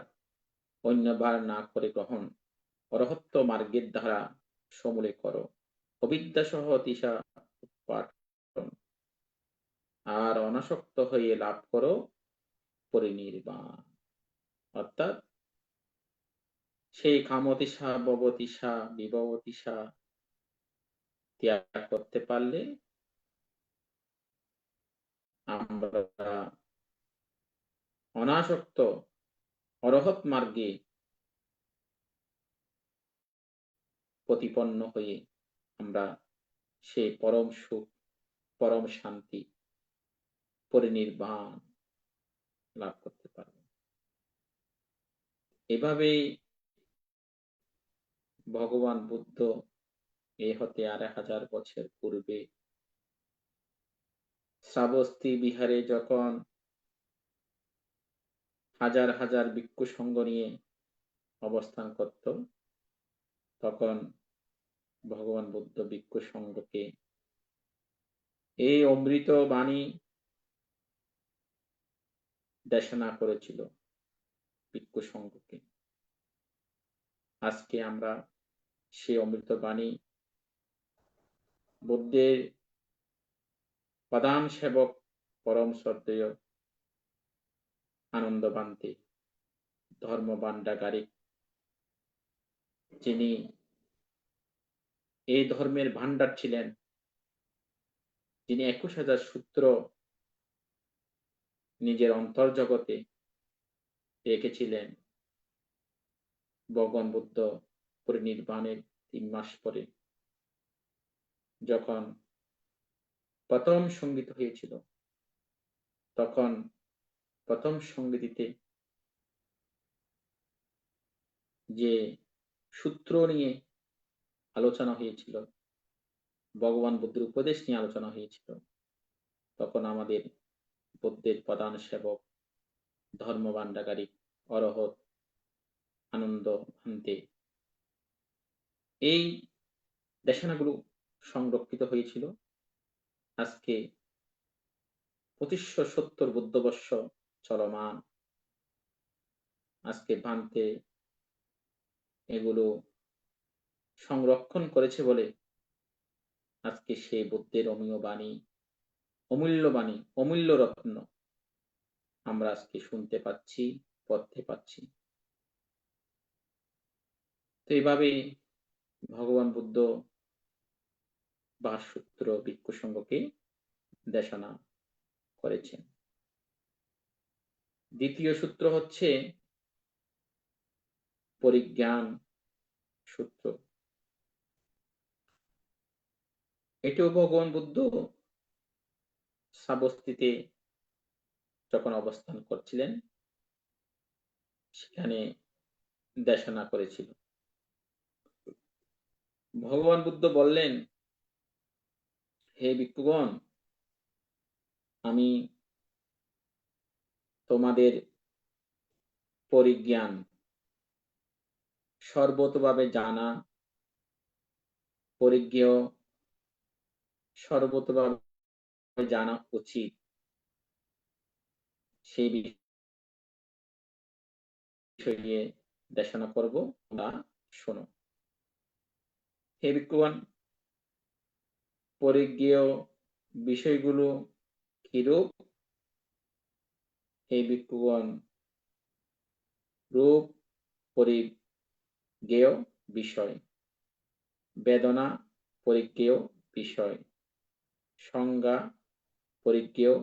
অন্য ভার না করে গ্রহণ, অরহত্ব মার্গের দ্বারা সমূলে করো, অবিদ্যা সহ তৃষা উৎপাটন, আর অনাসক্ত হয়ে লাভ করো পরিনির্বাণ। অর্থাৎ সেই কামতৃষা, ভবতৃষা, বিভবতৃষা ত্যাগ করতে পারলে আমরা অনাসক্ত অরহৎ মার্গে প্রতিপন্ন হয়ে আমরা সেই পরম সুখ, পরম শান্তি, পরিনির্বাণ লাভ করতে পারব। এভাবেই ভগবান বুদ্ধ এ হতে ২,৫০০ বছর পূর্বে শ্রাবস্তী বিহারে যখন হাজার হাজার ভিক্ষু সঙ্গ নিয়ে অবস্থান করত, তখন ভগবান বুদ্ধ ভিক্ষু সঙ্গকে এই অমৃত বাণী দেশনা করেছিল ভিক্ষু সঙ্গকে। আজকে আমরা সেই অমৃত বাণী বুদ্ধের প্রধান সেবক পরম শ্রদ্ধেয় আনন্দ বান্তে ধর্ম ভান্ডাগারী, যিনি এই ধর্মের ভান্ডার ছিলেন, যিনি 21,000 সূত্র নিজের অন্তর্জগতে রেখেছিলেন ভগবান বুদ্ধ পরিনির্বাণের 3 মাস পরে, যখন প্রথম সংগীত হয়েছিল, তখন প্রথম সংগীতিতে যে সূত্র নিয়ে আলোচনা হয়েছিল, ভগবান বুদ্ধের উপদেশ নিয়ে আলোচনা হয়েছিল, তখন আমাদের বুদ্ধের প্রধান সেবক ধর্ম ভান্ডাগারী অরহত আনন্দ ভান্তে এই দেশনাগুলো সংরক্ষিত হয়েছিল। আজকে 2570 বুদ্ধবর্ষ চলমান। আজকে ভান্তে এগুলো সংরক্ষণ করেছে বলে আজকে সেই বুদ্ধের অমীয় বাণী, অমূল্য বাণী, অমূল্য রত্ন আমরা আজকে শুনতে পাচ্ছি, পড়তে পাচ্ছি। তো এইভাবে ভগবান বুদ্ধ 12 সূত্র ভিক্ষু সংঘকে দেশনা করেছেন। দ্বিতীয় সূত্র হচ্ছে পরিজ্ঞান সূত্র। এটিও ভগবান বুদ্ধ সাবস্তিতে যখন অবস্থান করছিলেন সেখানে দেশনা করেছিল। ভগবান বুদ্ধ বললেন, হে ভিক্ষুগণ, আমি তোমাদের পরিজ্ঞান সর্বতভাবে জানা, পরিজ্ঞেয় সর্বতভাবে জানা উচিত, সেই বিষয় নিয়ে দেশনা করব, তোমরা শোনো। হে ভিক্ষুগণ, পরিজ্ঞেয় বিষয়গুলো কিরূপ? হে ভিক্ষুগণ, রূপ পরিজ্ঞেয় বিষয়, বেদনা পরিজ্ঞেয় বিষয়, সংজ্ঞা পরিজ্ঞেয়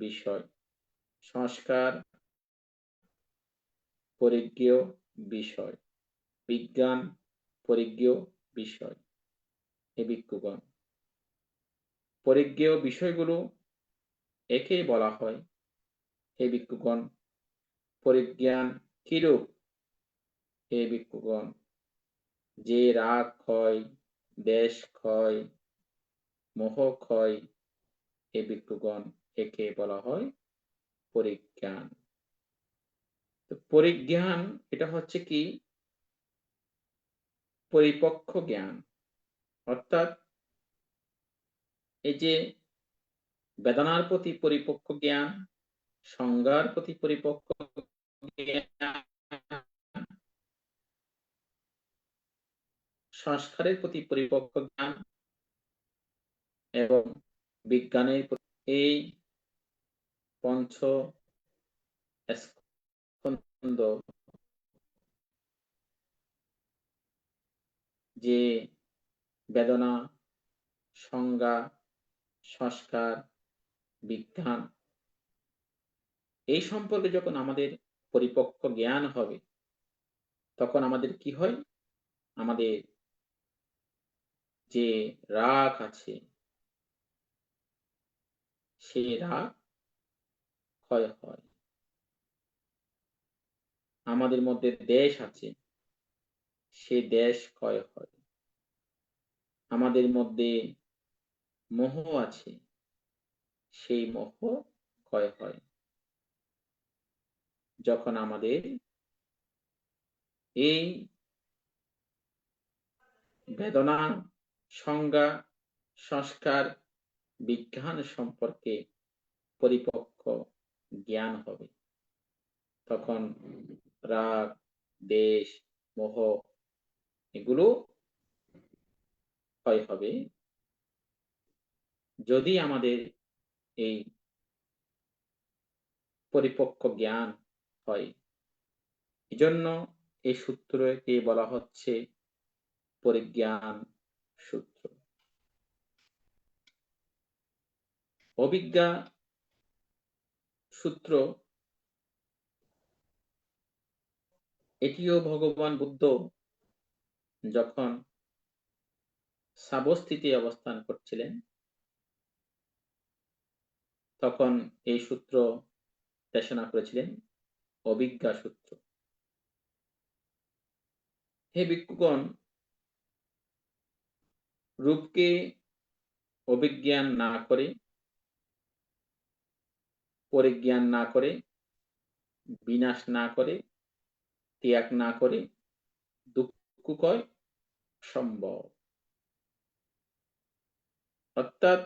বিষয়, সংস্কার পরিজ্ঞেয় বিষয়, বিজ্ঞান পরিজ্ঞেয় বিষয়। হে ভিক্ষুগণ, পরিজ্ঞেয় বিষয়গুলো একে বলা হয়। হে ভিক্ষুগণ, পরিজ্ঞান কিরূপ? হে ভিক্ষুগণ, যে রাগ ক্ষয়, দেশ ক্ষয়, মোহ ক্ষয়, হে ভিক্ষুগণ, একে বলা হয় পরিজ্ঞান। তো পরিজ্ঞান এটা হচ্ছে কি? পরিপক্ক জ্ঞান। অর্থাৎ এই যে বেদনার প্রতি পরিপক্ক জ্ঞান, সংজ্ঞার প্রতি পরিপক্ক জ্ঞান, সংস্কারের প্রতি পরিপক্ক জ্ঞান এবং বিজ্ঞানের এই পঞ্চ স্কন্ধ যে বেদনা, সংজ্ঞা, সংস্কার, বিজ্ঞান, এই সম্পর্কে যখন আমাদের পরিপক্ক জ্ঞান হবে, তখন আমাদের কি হয়? আমাদের যে রাগ আছে, সেই রাগ ক্ষয় হয়। আমাদের মধ্যে দেশ আছে, সেই দেশ ক্ষয় হয়। আমাদের মধ্যে মোহ আছে, সেই মোহ ক্ষয় হয়। যখন আমাদের এই বেদনা, সংজ্ঞা, সংস্কার, বিজ্ঞান সম্পর্কে পরিপক্ক জ্ঞান হবে, তখন রাগ, দেশ, মোহ এগুলো ক্ষয় হবে। যদি আমাদের এই পরিপক্ক জ্ঞান হয়। এজন্য এই সূত্রকে বলা হচ্ছে পরিজ্ঞান সূত্র। অভিজ্ঞা সূত্র এটিও ভগবান বুদ্ধ যখন সাবস্থিতি অবস্থান করছিলেন তখন এই সূত্র দেশনা করেছিলেন, অভিজ্ঞা সূত্র। হে ভিক্ষুগণ, রূপকে অভিজ্ঞান না করে, পরিজ্ঞান না করে, বিনাশ না করে, ত্যাগ না করে দুঃখক্ষয় সম্ভব। অর্থাৎ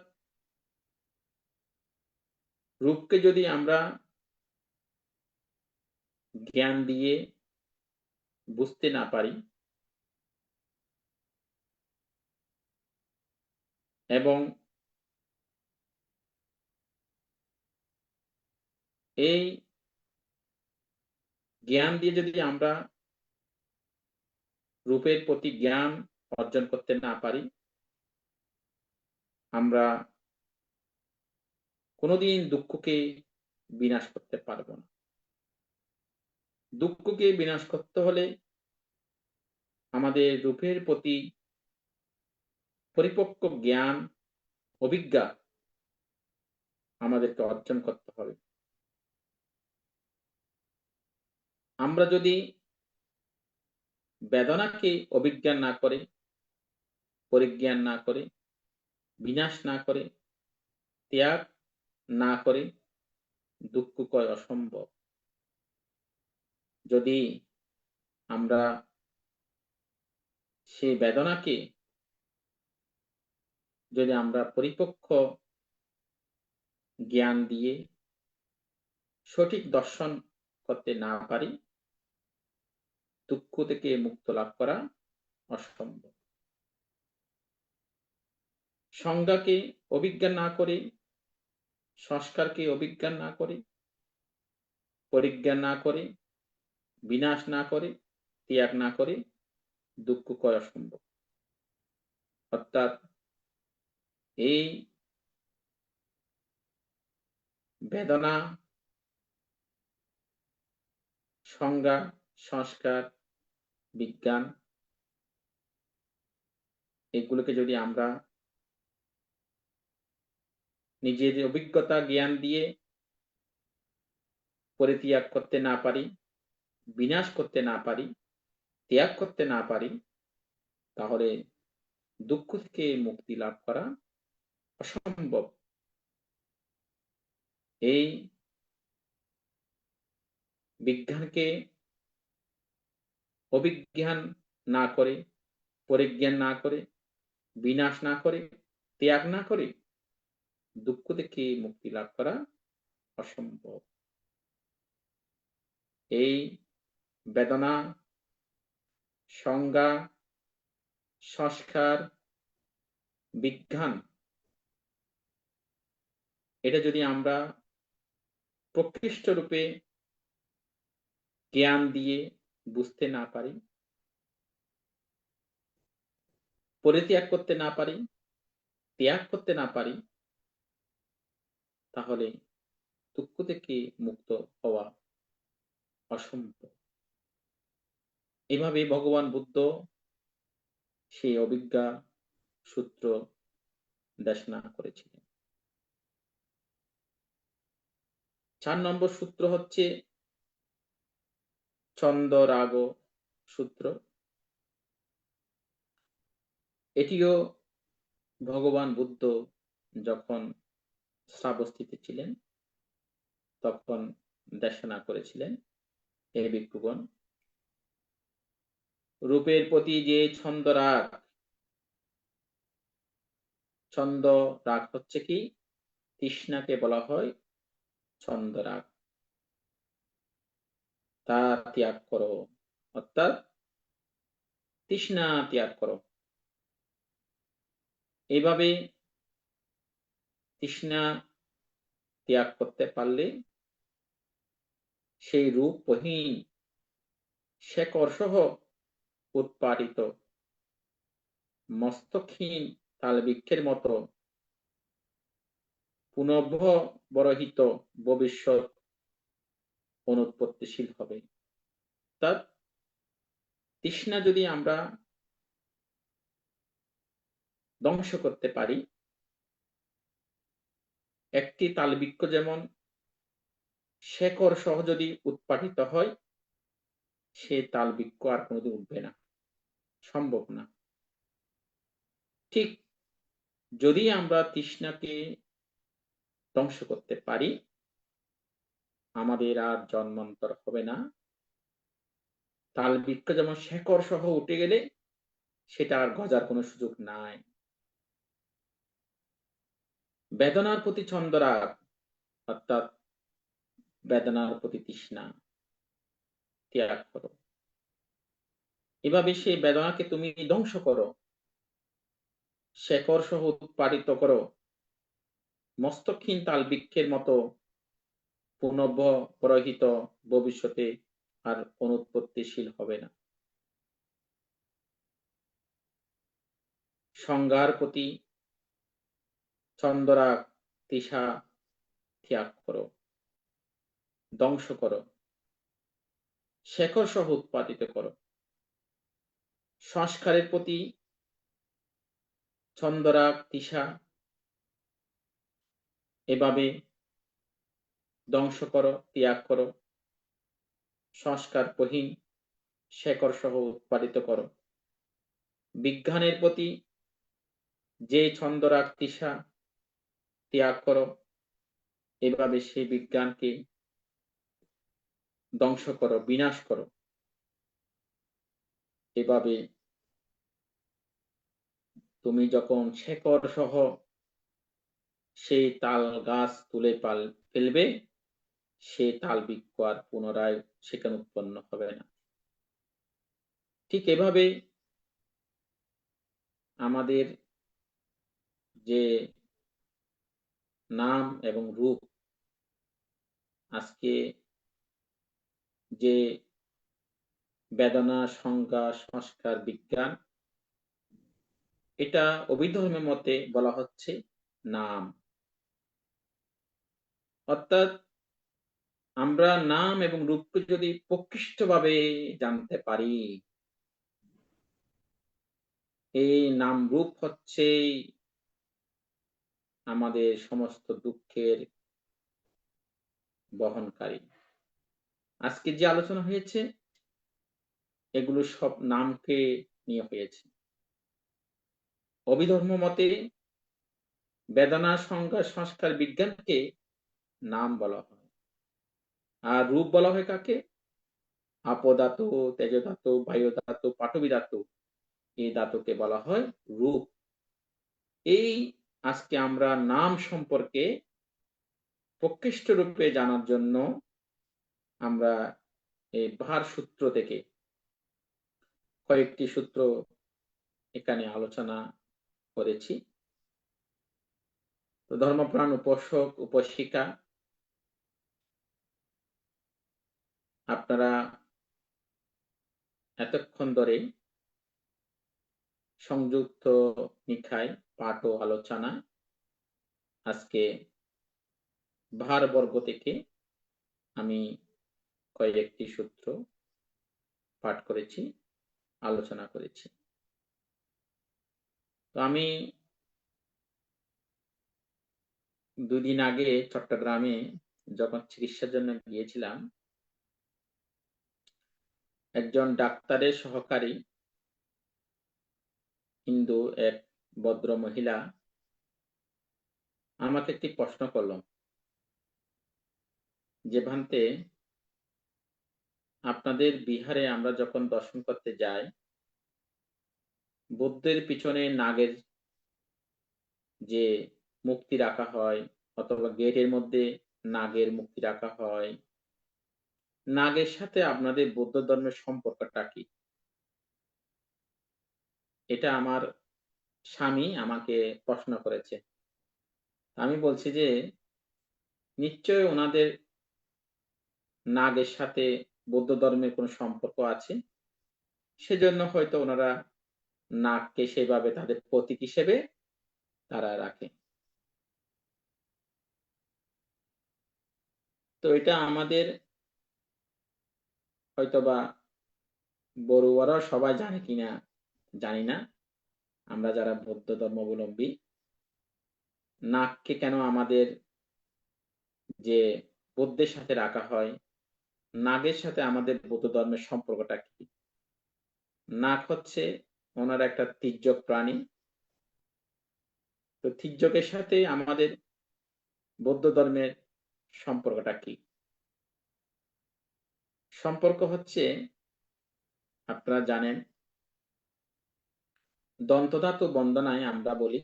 রূপকে যদি আমরা জ্ঞান দিয়ে বুঝতে না পারি এবং এই জ্ঞান দিয়ে যদি আমরা রূপের প্রতি জ্ঞান অর্জন করতে না পারি, আমরা কোনোদিন দুঃখকে বিনাশ করতে পারব না। দুঃখকে বিনাশ করতে হলে আমাদের রূপের প্রতি পরিপক্ক জ্ঞান, অভিজ্ঞা আমাদেরকে অর্জন করতে হবে। আমরা যদি বেদনাকে অভিজ্ঞান না করে, পরিজ্ঞান না করে, বিনাশ না করে, ত্যাগ না করে দুঃখক্ষয় অসম্ভব। যদি আমরা সেই বেদনাকে যদি আমরা পরিপক্ক জ্ঞান দিয়ে সঠিক দর্শন করতে না পারি, দুঃখ থেকে মুক্ত লাভ করা অসম্ভব। সংজ্ঞাকে অভিজ্ঞান না করে, সংস্কারকে অভিজ্ঞান না করে, পরিজ্ঞান না করে, বিনাশ না করে, ত্যাগ না করে দুঃখক্ষয় অসম্ভব। অর্থাৎ এই বেদনা, সংজ্ঞা, সংস্কার, বিজ্ঞান এগুলোকে যদি আমরা নিজের অভিজ্ঞতা জ্ঞান দিয়ে পরিত্যাগ করতে না পারি, বিনাশ করতে না পারি, ত্যাগ করতে না পারি, তাহলে দুঃখ থেকে মুক্তি লাভ করা অসম্ভব। এই বিজ্ঞানকে অভিজ্ঞান না করে, পরিজ্ঞান না করে, বিনাশ না করে, ত্যাগ না করে দুঃখ থেকে মুক্তি লাভ করা অসম্ভব। এই বেদনা, সংজ্ঞা, সংস্কার, বিজ্ঞান এটা যদি আমরা প্রকৃষ্ট রূপে জ্ঞান দিয়ে বুঝতে না পারি, পরিত্যাগ করতে না পারি, ত্যাগ করতে না পারি, তাহলে দুঃখ থেকে মুক্ত হওয়া অসম্ভব। এভাবে ভগবান বুদ্ধ সেই অভিজ্ঞা সূত্র দেশনা করেছিলেন। 4 নম্বর সূত্র হচ্ছে ছন্দ রাগ সূত্র। এটিও ভগবান বুদ্ধ যখন শ্রাবস্তিতে ছিলেন তখন দেশনা করেছিলেন। হে ভিক্ষুগণ, রূপের প্রতি যে ছন্দ রাগ হচ্ছে কি, তৃষ্ণাকে বলা হয় ছন্দ রাগ। তা ত্যাগ করো, অর্থাৎ তৃষ্ণা ত্যাগ করো। এইভাবে তৃষ্ণা ত্যাগ করতে পারলে সেই রূপহীন শেকড় সহ উৎপাদিত মস্তকহীন তালবৃক্ষের মতো পুনর্ভবরহিত ভবিষ্যৎ অনুৎপত্তিশীল হবে। অর্থাৎ তৃষ্ণা যদি আমরা ধ্বংস করতে পারি, একটি তালবৃক্ষ যেমন শেকড় সহ যদি উৎপাদিত হয়, সে তালবৃক্ষ আর কোনোদিন উঠবে না, সম্ভব না। ঠিক যদি আমরা তৃষ্ণাকে ধ্বংস করতে পারি, আমাদের আর জন্মান্তর হবে না। তালবৃক্ষ যেমন শেকড় সহ উঠে গেলে সেটা আর গজার কোনো সুযোগ নাই। বেদনার প্রতি ছন্দরাগ, অর্থাৎ বেদনার প্রতি তৃষ্ণা ত্যাগ করো। এভাবে সেই বেদনাকে তুমি ধ্বংস করো, শেকড় সহ উৎপাদিত করো, মস্তকহীন তালবৃক্ষের মতো পুনর্ভবরহিত ভবিষ্যতে আর অনুৎপত্তিশীল হবে না। সংজ্ঞার প্রতি ছন্দরাগ তৃষা ত্যাগ করো, ধ্বংস করো, শেকড় সহ উৎপাদিত করো। সংস্কারের প্রতি ছন্দরাগ তৃষা এভাবে ধ্বংস করো, ত্যাগ করো, সংস্কারহীন শেকড় সহ উৎপাদিত করো। বিজ্ঞানের প্রতি যে ছন্দরাগ তৃষা ত্যাগ করো, এভাবে সেই বিজ্ঞানকে ধ্বংস করো, বিনাশ করো। এভাবে তুমি যখন শেকড় সহ সেই তাল গাছ তুলে ফেলবে, সে তাল বৃক্ষ আর পুনরায় সেখানে উৎপন্ন হবে না। ঠিক এভাবে আমাদের যে নাম এবং রূপ, আজকে যে বেদনা, সংজ্ঞা, সংস্কার, বিজ্ঞান, এটা অভিধর্মের মতে বলা হচ্ছে নাম। অর্থাৎ আমরা নাম এবং রূপকে যদি প্রকৃষ্টভাবে জানতে পারি, এই নাম রূপ হচ্ছে আমাদের সমস্ত দুঃখের বহনকারী। আজকে যে আলোচনা হয়েছে এগুলো সব নামকে নিয়ে হয়েছে। অভিধর্ম মতে বেদনা, সংজ্ঞা, সংস্কার, বিজ্ঞানকে নাম বলা হয়। আর রূপ বলা হয় কাকে? আপধাতু, তেজধাতু, বায়ুধাতু, পাটবী ধাতু, এই ধাতুকে বলা হয় রূপ। এই আজকে আমরা নাম সম্পর্কে প্রকৃষ্ট রূপে জানার জন্য আমরা এই ভার সূত্র থেকে কয়েকটি সূত্র এখানে আলোচনা করেছি। তো ধর্মপ্রাণ উপাসক উপাসিকা, আপনারা এতক্ষণ ধরে সংযুক্ত নিকায় পাঠ ও আলোচনা আজকে ভার বর্গ থেকে আমি কয়েকটি সূত্র পাঠ করেছি, আলোচনা করেছি। তো আমি দুদিন আগে চট্টগ্রামে যখন চিকিৎসার জন্য গিয়েছিলাম, একজন ডাক্তারের সহকারী হিন্দু এক ভদ্র মহিলা আমাকে একটি প্রশ্ন করল যে, ভান্তে, আপনাদের বিহারে আমরা যখন দর্শন করতে যাই, বুদ্ধের পিছনে নাগের যে মুক্তি রাখা হয়, অথবা গেটের মধ্যে নাগের মুক্তি রাখা হয়, নাগের সাথে আপনাদের বৌদ্ধ ধর্মের সম্পর্কটা কি? এটা আমার স্বামী আমাকে প্রশ্ন করেছে। আমি বলছি যে নিশ্চয়ই ওনাদের নাগের সাথে বৌদ্ধ ধর্মের কোনো সম্পর্ক আছে, সেজন্য হয়তো ওনারা নাগকে সেভাবে তাদের প্রতীক হিসেবে তারা রাখে। তো এটা আমাদের হয়তোবা বড়ুয়ারাও সবাই জানে কিনা জানি না। আমরা যারা বৌদ্ধ ধর্মাবলম্বী, নাগকে কেন আমাদের যে বৌদ্ধের সাথে রাখা হয়, নাগের সাথে আমাদের বৌদ্ধ ধর্মের সম্পর্কটা কি? নাগ হচ্ছে ওনার একটা তির্যক প্রাণী। তো তির্যকের সাথে আমাদের বৌদ্ধ ধর্মের সম্পর্কটা কি? সম্পর্ক হচ্ছে, আপনারা জানেন, দন্তধাতু বন্দনায় আমরা বলি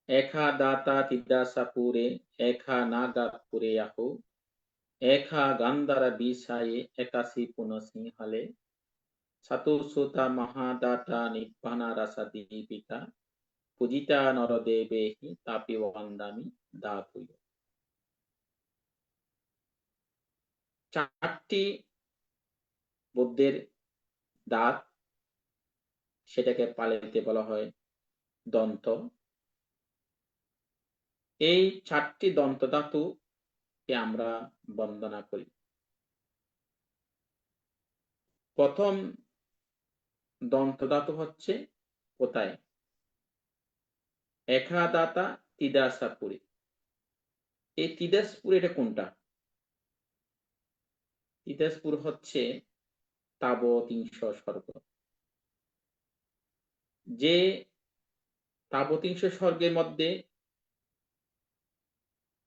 এখা দাতা তিদাসাপুরে এখা নাগাপুরে আহু এখা গান্ধারা বিসায়ে একাশি পুনঃসিংহালে সাতু সুতা মহাদাতা নিব্বানা রাসা দীপিকা পূজিতা নরদেবেহি তাপি ওয়ান্দামি দাপুয়। চারটি বুদ্ধের দাঁত, সেটাকে পালিতে বলা হয় দন্ত। এই চারটি দন্ত ধাতুকে আমরা বন্দনা করি। প্রথম দন্ত ধাতু হচ্ছে কোথায়? এখা দাতা তিদাসাপুরে। এই তিদাসপুর এটা কোনটা? তিদাসপুর হচ্ছে তাবতিংশ স্বর্গ। যে তাবতিংশ স্বর্গের মধ্যে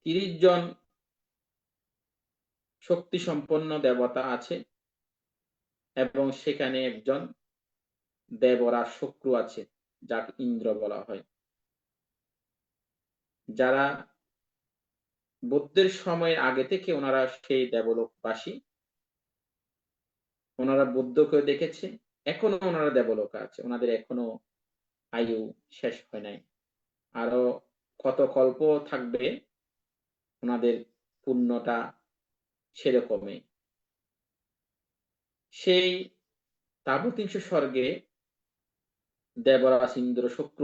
30 জন শক্তি সম্পন্ন দেবতা আছে এবং সেখানে একজন দেবরাজ শুক্র আছে, যাকে ইন্দ্র বলা হয়। যারা বুদ্ধের সময়ের আগে থেকে ওনারা সেই দেবলোকবাসী, ওনারা বুদ্ধকে দেখেছে, এখনো ওনারা দেবলোকে আছে, ওনাদের এখনো আয়ু শেষ হয় নাই, আরো কত কল্প থাকবে ওনাদের পুণ্যটা সেরকমই। সেই তাবতিংশ স্বর্গে দেবরাজ ইন্দ্র শুক্র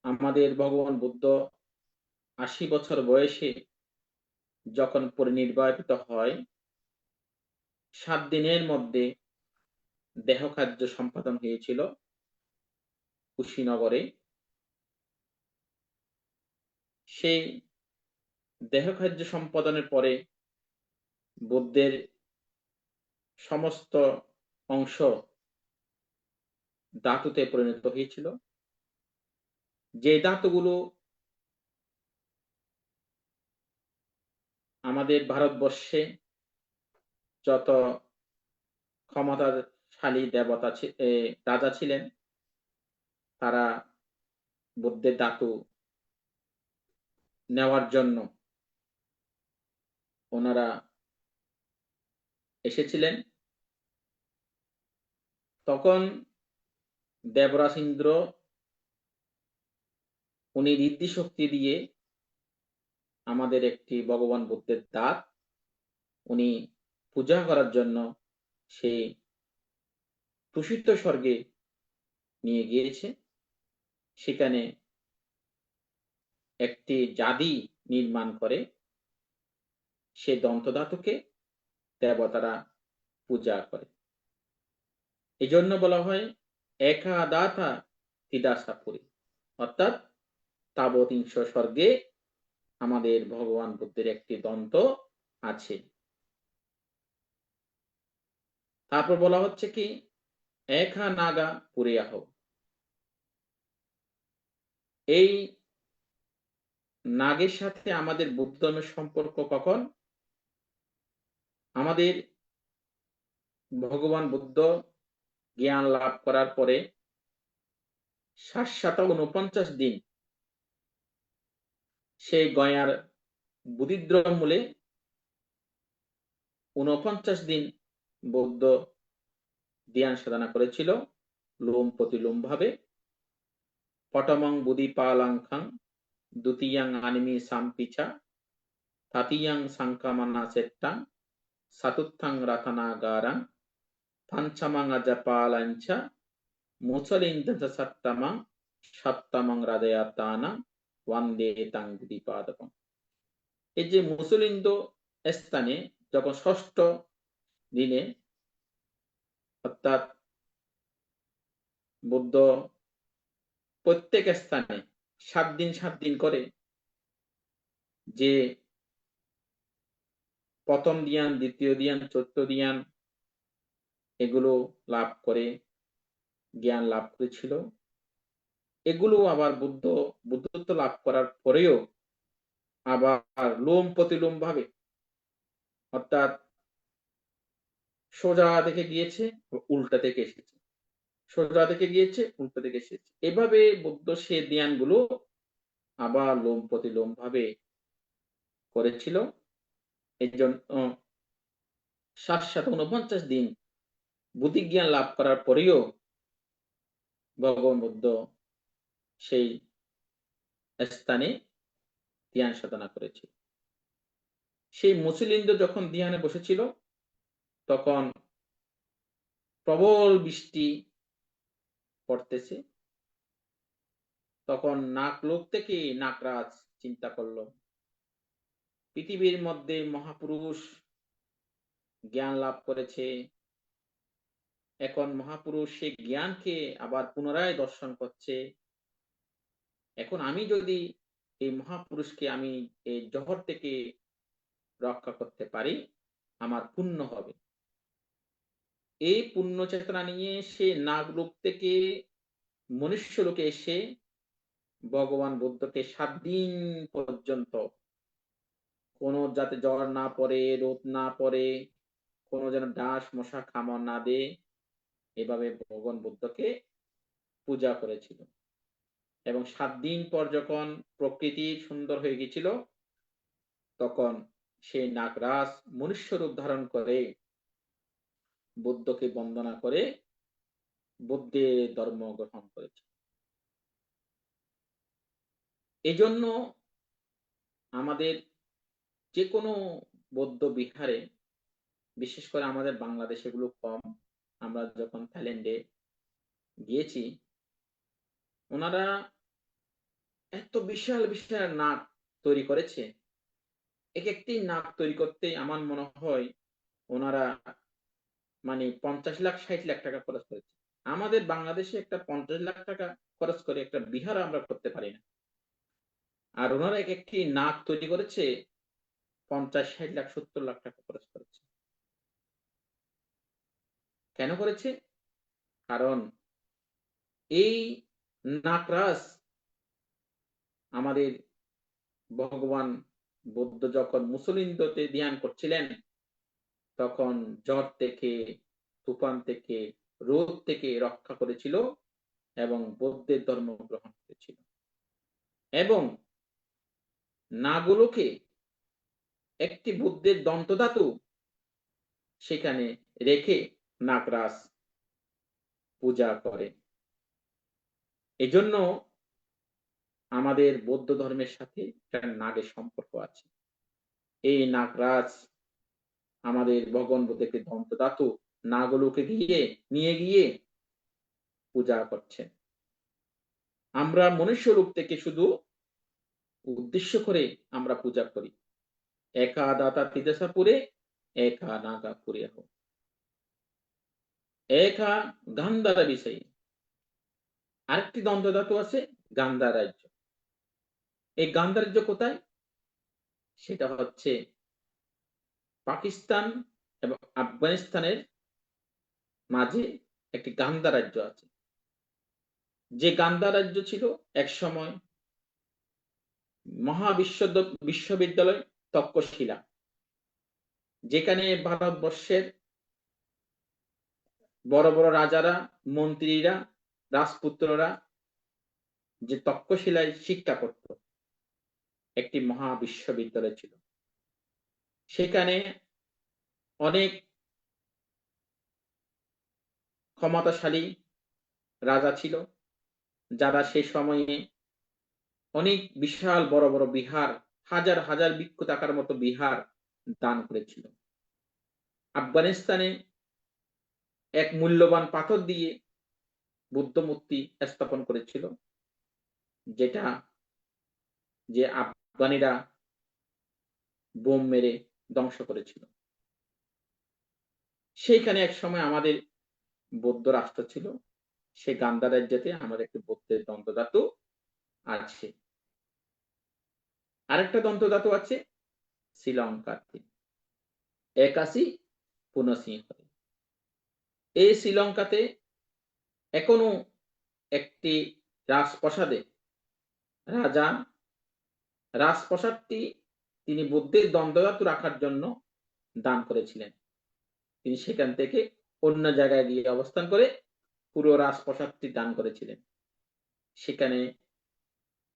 আমাদের ভগবান বুদ্ধ 80 বছর বয়সে যখন পরিনির্বাপিত হয়, 7 দিনের মধ্যে দেহকার্য সম্পাদন হয়েছিল কুশীনগরে। সেই দেহকার্য সম্পাদনের পরে বুদ্ধের সমস্ত অংশ ধাতুতে পরিণত হয়েছিল। যে ধাতুগুলো আমাদের ভারতবর্ষে যত ক্ষমতাশালী দেবতা রাজা ছিলেন, তারা বুদ্ধের ধাতু নেওয়ার জন্য ওনারা এসেছিলেন। তখন দেবরাজ ইন্দ্র উনি ঋদ্ধি শক্তি দিয়ে আমাদের একটি ভগবান বুদ্ধের দাঁত উনি পূজা করার জন্য সেই তুষিত স্বর্গে নিয়ে গিয়েছে। সেখানে একটি জাদি নির্মাণ করে সে দন্তধাতুকে দেবতারা পূজা করে। এই জন্য বলা হয় একা দাতা তিদাসাপুরী, অর্থাৎ তাবতিংশ স্বর্গে আমাদের ভগবান বুদ্ধের একটি দন্ত আছে। তারপর বলা হচ্ছে কি একা নাগা পুরিয়াহ। এই নাগের সাথে আমাদের বৌদ্ধ ধর্মের সম্পর্ক কখন? আমাদের ভগবান বুদ্ধ জ্ঞান লাভ করার পরে 749 দিন সেই গয়ার বুদ্ধিদ্রম মূলে 49 দিন বৌদ্ধ ধ্যান সাধনা করেছিল লোম প্রতিলোম ভাবে। পটমং বুদ্ধি পালাংখাং দ্বিতীয়াং আনিমি সাম্পিছা তাতিয়াং সংক্রমণা চেট্টাং চতুর্থাং রাতনাগারাং পঞ্চমাং আজপালাঞ্চ মুসলিন্দচ সপ্তমাং সপ্তমং হৃদয়াত্মানাং বন্দে তাং দ্বিপাদকং। এই যে মুসলিন্দ স্থানে যখন ষষ্ঠ দিনে অর্থাৎ বুদ্ধ প্রত্যেক স্থানে 7 দিন করে যে প্রথম ধ্যান, দ্বিতীয় ধ্যান, চতুর্থ ধ্যান এগুলো লাভ করে জ্ঞান লাভ করেছিল, এগুলো আবার বুদ্ধত্ব লাভ করার পরেও আবার লোম প্রতিলোম ভাবে অর্থাৎ সোজা থেকে গিয়েছে, উল্টা থেকে এসেছে, সোজা থেকে গিয়েছে, উল্টা থেকে এসেছে। এভাবে বুদ্ধ সে ধ্যানগুলো আবার লোম প্রতিলোম ভাবে করেছিল। এই জন্য 749 দিন বুদ্ধিজ্ঞান লাভ করার পরেও ভগবান বুদ্ধ সেই স্থানে ধ্যান সাধনা করেছিল। সেই মুসলিন্দ যখন ধ্যানে বসেছিল তখন প্রবল বৃষ্টি পড়তেছে। তখন নাকলোক থেকে নাকরাজ চিন্তা করলো, পৃথিবীর মধ্যে মহাপুরুষ জ্ঞান লাভ করেছে, এখন মহাপুরুষ সেই জ্ঞানকে আবার পুনরায় দর্শন করছে। এখন আমি যদি এই মহাপুরুষকে আমি এই জহর থেকে রক্ষা করতে পারি, আমার পুণ্য হবে। এই পুণ্য চেতনা নিয়ে সে নাগলোক থেকে মনুষ্য লোকে এসে ভগবান বুদ্ধকে 7 দিন পর্যন্ত কোনো যাতে জ্বর না পড়ে, রোদ না পড়ে, কোনো যেন ডাঁশ মশা কামড় না দেয়, এভাবে ভগবান বুদ্ধকে পূজা করেছিল। এবং 7 দিন পর যখন প্রকৃতি সুন্দর হয়ে গেছিল তখন সেই নাগরাজ মনুষ্য রূপ ধারণ করে বুদ্ধকে বন্দনা করে বুদ্ধের ধর্ম গ্রহণ করেছে। এই জন্য আমাদের যে কোনো বৌদ্ধ বিহারে, বিশেষ করে আমাদের বাংলাদেশে এগুলো কম, আমরা যখন থাইল্যান্ডে গিয়েছি ওনারা এত বিশাল বিশাল নাক তৈরি করেছে। এক একটি নাক তৈরি করতে আমার মনে হয় ওনারা মানে 50 লাখ 60 লাখ টাকা খরচ করেছে। আমাদের বাংলাদেশে একটা 50 লাখ টাকা খরচ করে একটা বিহার আমরা করতে পারি না, আর ওনারা এক একটি নাক তৈরি করেছে 50 60 লাখ 70 লাখ টাকা খরচ করেছে। কেন করেছে? কারণ এই নাকরাজ আমাদের ভগবান বুদ্ধ যখন মুসলিন্দতে ধ্যান করছিলেন তখন জ্বর থেকে, তুফান থেকে, রোদ থেকে রক্ষা করেছিল এবং বৌদ্ধের ধর্ম গ্রহণ করেছিল। এবং নাগলোকে একটি বুদ্ধের দন্তধাতু সেখানে রেখে নাগরাজ পূজা করে। এজন্য আমাদের বৌদ্ধ ধর্মের সাথে একটা নাগের সম্পর্ক আছে। এই নাগরাজ আমাদের ভগবান বুদ্ধকে দন্তধাতু নাগলোকে নিয়ে গিয়ে পূজা করছেন। আমরা মনুষ্য রূপ থেকে শুধু উদ্দেশ্য করে আমরা পূজা করি, একা দাতা তিদেশাপুরে একা নাগাপুরে হোক, একা গান্ধারা বিষয়ী। আরেকটি দন্তধাতু আছে গান্ধার রাজ্য। এই গান্ধার রাজ্য কোথায়? সেটা হচ্ছে পাকিস্তান এবং আফগানিস্তানের মাঝে একটি গান্ধার রাজ্য আছে। যে গান্ধার রাজ্য ছিল এক সময় বিশ্ববিদ্যালয় তক্ষশিলা, যেখানে ভারতবর্ষের বড় বড় রাজারা, মন্ত্রীরা, রাজপুত্ররা যে তক্ষশিলায় শিক্ষা করত, একটি মহা বিশ্ববিদ্যালয় ছিল। সেখানে অনেক ক্ষমতাশালী রাজা ছিল যারা সেই সময়ে অনেক বিশাল বড় বড় বিহার, হাজার হাজার বৃক্ষ থাকার মতো বিহার দান করেছিল। আফগানিস্তানে এক মূল্যবান পাথর দিয়ে বুদ্ধ মূর্তি স্থাপন করেছিল, যেটা যে আফগানিরা বোম মেরে ধ্বংস করেছিল। সেইখানে এক সময় আমাদের বৌদ্ধ রাষ্ট্র ছিল, সেই গান্ধা রাজ্যতে আমাদের একটি বৌদ্ধের দন্তধাতু আছে। আরেকটা দন্তধাতু আছে শ্রীলঙ্কাতে, 81 পুনঃসিংহ। এই শ্রীলঙ্কাতে এখনো একটি রাজপ্রাসাদে রাজা রাজপ্রাসাদটি তিনি বুদ্ধের দন্তধাতু রাখার জন্য দান করেছিলেন। তিনি সেখান থেকে অন্য জায়গায় গিয়ে অবস্থান করে পুরো রাজপ্রাসাদটি দান করেছিলেন। সেখানে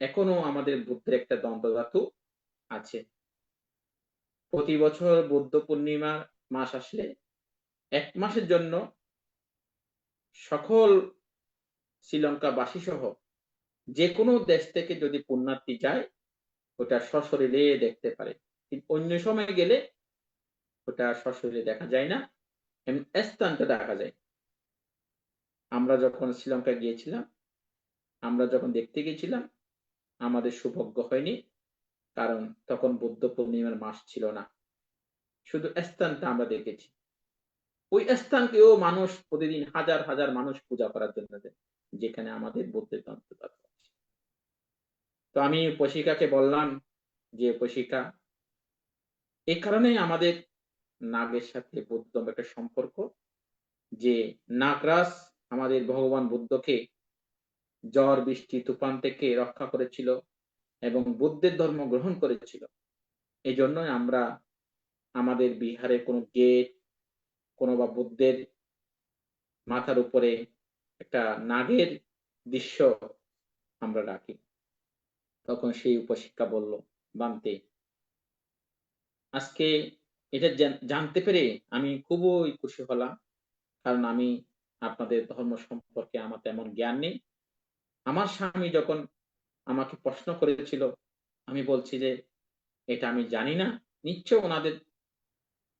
এখনো আমাদের বুদ্ধের একটা দন্তধাতু আছে। প্রতি বছর বুদ্ধ পূর্ণিমার মাস আসলে 1 মাসের জন্য সকল শ্রীলঙ্কাবাসী সহ যে কোনো দেশ থেকে যদি পুণ্যার্থী যায়, ওটা সশরীরে দেখতে পারে। কিন্তু অন্য সময় গেলে ওটা সশরীরে দেখা যায় না, স্থানটা দেখা যায়। আমরা যখন শ্রীলঙ্কা গিয়েছিলাম, আমরা যখন দেখতে গেছিলাম, আমাদের সৌভাগ্য হয়নি, কারণ তখন বুদ্ধ পূর্ণিমার মাস ছিল না। শুধু স্থানটা আমরা দেখেছি। ওই স্থানকেও মানুষ প্রতিদিন হাজার হাজার মানুষ পূজা করার জন্য যায়, যেখানে আমাদের বুদ্ধের দন্তধাতু আছে। তো আমি উপশিকাকে বললাম যে, উপশিকা, এই কারণেই আমাদের নাগের সাথে বুদ্ধ একটা সম্পর্ক, যে নাগরাজ আমাদের ভগবান বুদ্ধকে ঝড় বৃষ্টি তুফান থেকে রক্ষা করেছিল এবং বুদ্ধের ধর্ম গ্রহণ করেছিল। এই জন্যই আমরা আমাদের বিহারের কোনো গেট, কোনো বা বুদ্ধের মাথার উপরে একটা নাগের দৃশ্য আমরা রাখি। তখন সেই উপশিক্ষা বলল, বান্তে, আজকে এটা জানতে পেরে আমি খুবই খুশি হলাম, কারণ আমি আপনাদের ধর্ম সম্পর্কে আমার তেমন জ্ঞান নেই। আমার স্বামী যখন আমাকে প্রশ্ন করেছিল, আমি বলছি যে এটা আমি জানি না, নিশ্চয় ওনাদের